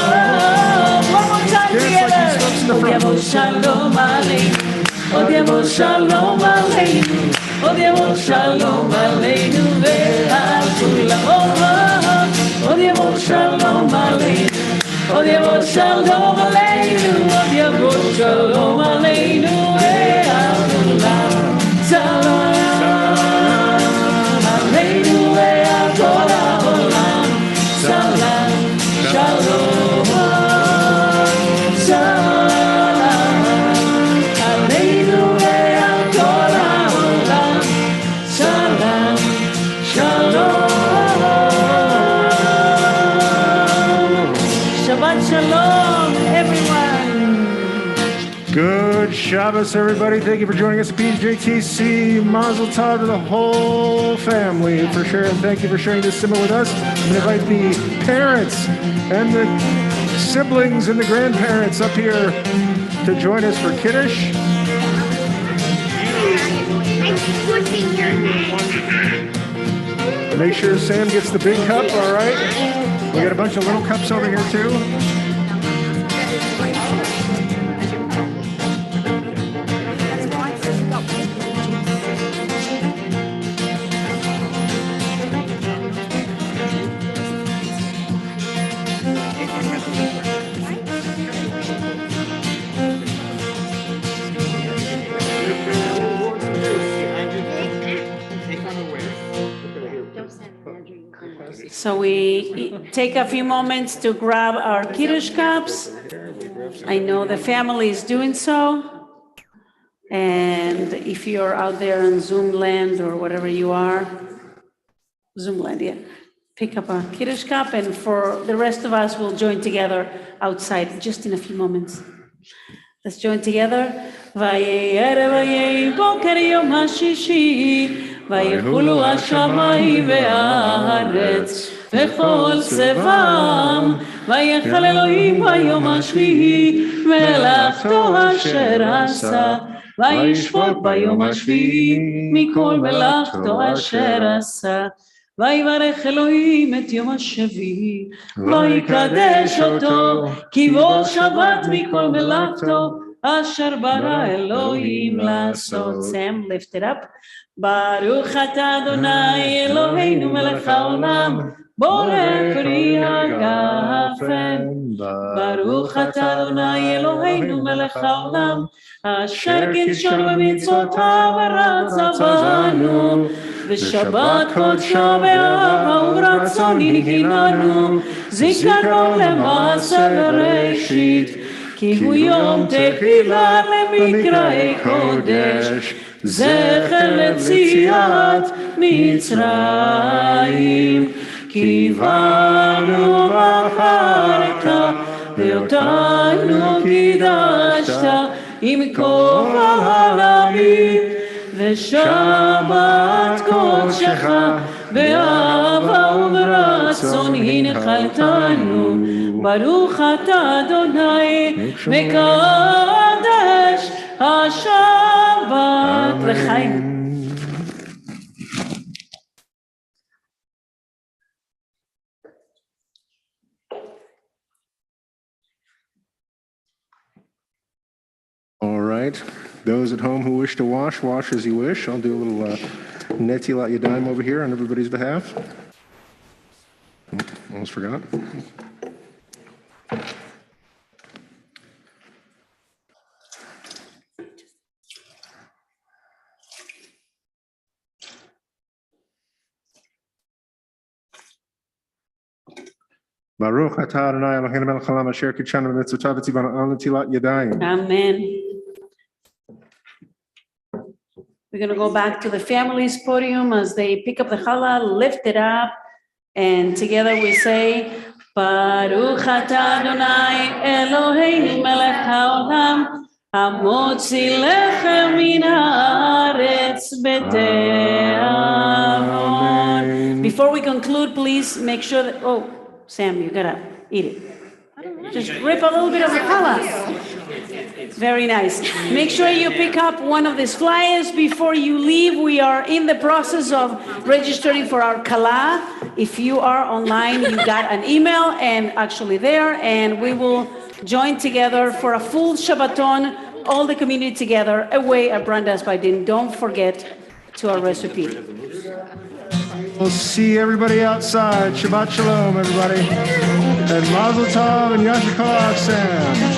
One more time together. Od Yavo Shalom Aleinu, Od Yavo Shalom Aleinu, Od Yavo Shalom Aleinu ve'al kulam. Od Yavo Shalom Aleinu, Od Yavo Shalom Aleinu, Od Yavo Shalom Aleinu ve'al kulam. Shalom Aleinu ve'al kol ha'olam. Shalom, shalom, shalom Aleinu ve'al kol ha'olam. Shalom, shalom. Shabbat shalom, everyone. Good Shabbos, everybody. Thank you for joining us at PJTC. Mazel tov to the whole family for sharing. Thank you for sharing this simmer with us. I'm going to invite the parents and the siblings and the grandparents up here to join us for Kiddush. Make sure Sam gets the big cup, all right? We got a bunch of little cups over here too. So we take a few moments to grab our Kiddush cups. I know the family is doing so. And if you're out there in Zoom land or whatever you are, Zoom land, yeah, pick up a Kiddush cup, and for the rest of us, we'll join together outside just in a few moments. Let's join together. Vayei boker yom hashishi, ויחולו השמיים והארץ וכל צבאם, ויחל אלוהים ביום השביעי מלאכתו אשר עשה, וישפוט ביום השביעי מכל מלאכתו אשר עשה. ויברך אלוהים את יום השביעי, ויקדש אותו, כי בו שבת מכל מלאכתו אשר ברא אלוהים לעשות. Sam, lift it up. ברוך אתה אדוני אלוהינו מלך העולם, בורא פרי הגפן. ברוך אתה אדוני אלוהינו מלך העולם, אשר קידשנו במצוותיו ורצה בנו, ושבת קודשו באהבה וברצון הנהגנו, זיכרון למעשה בראשית, כי הוא יום תחילה למקראי קודש, זכר ליציאת מצרים. כי באנו בחרת ואותנו קידשת עם כל העולמים, ושבת קודשך באהבה וברצון הנחלתנו. ברוך אתה אדוני מקדש השבת לחיים. All right. Those at home who wish to wash, wash as you wish. I'll do a little Netilat Yadayim over here on everybody's behalf. Almost forgot. Baruch atah Adonai Eloheinu melech haolam asher kidshanu b'mitzvotav v'tzivanu al netilat yadayim. Amen. We're going to go back to the family's podium as they pick up the challah, lift it up, and together we say, Baruch atah Adonai Eloheinu melech haolam, hamotzi lechem min haaretz b'te'avon. Before we conclude, please make sure that, oh, Sam, you gotta eat it. Just rip a little bit of the challah. Very nice. Make sure you pick up one of these flyers before you leave. We are in the process of registering for our kala. If you are online, you got an email and actually there, and we will join together for a full Shabbaton, all the community together, away at Brandas by Din. Don't forget to RSVP. We'll see everybody outside. Shabbat Shalom, everybody. And Mazel Tov and Yasher Koach, Sam.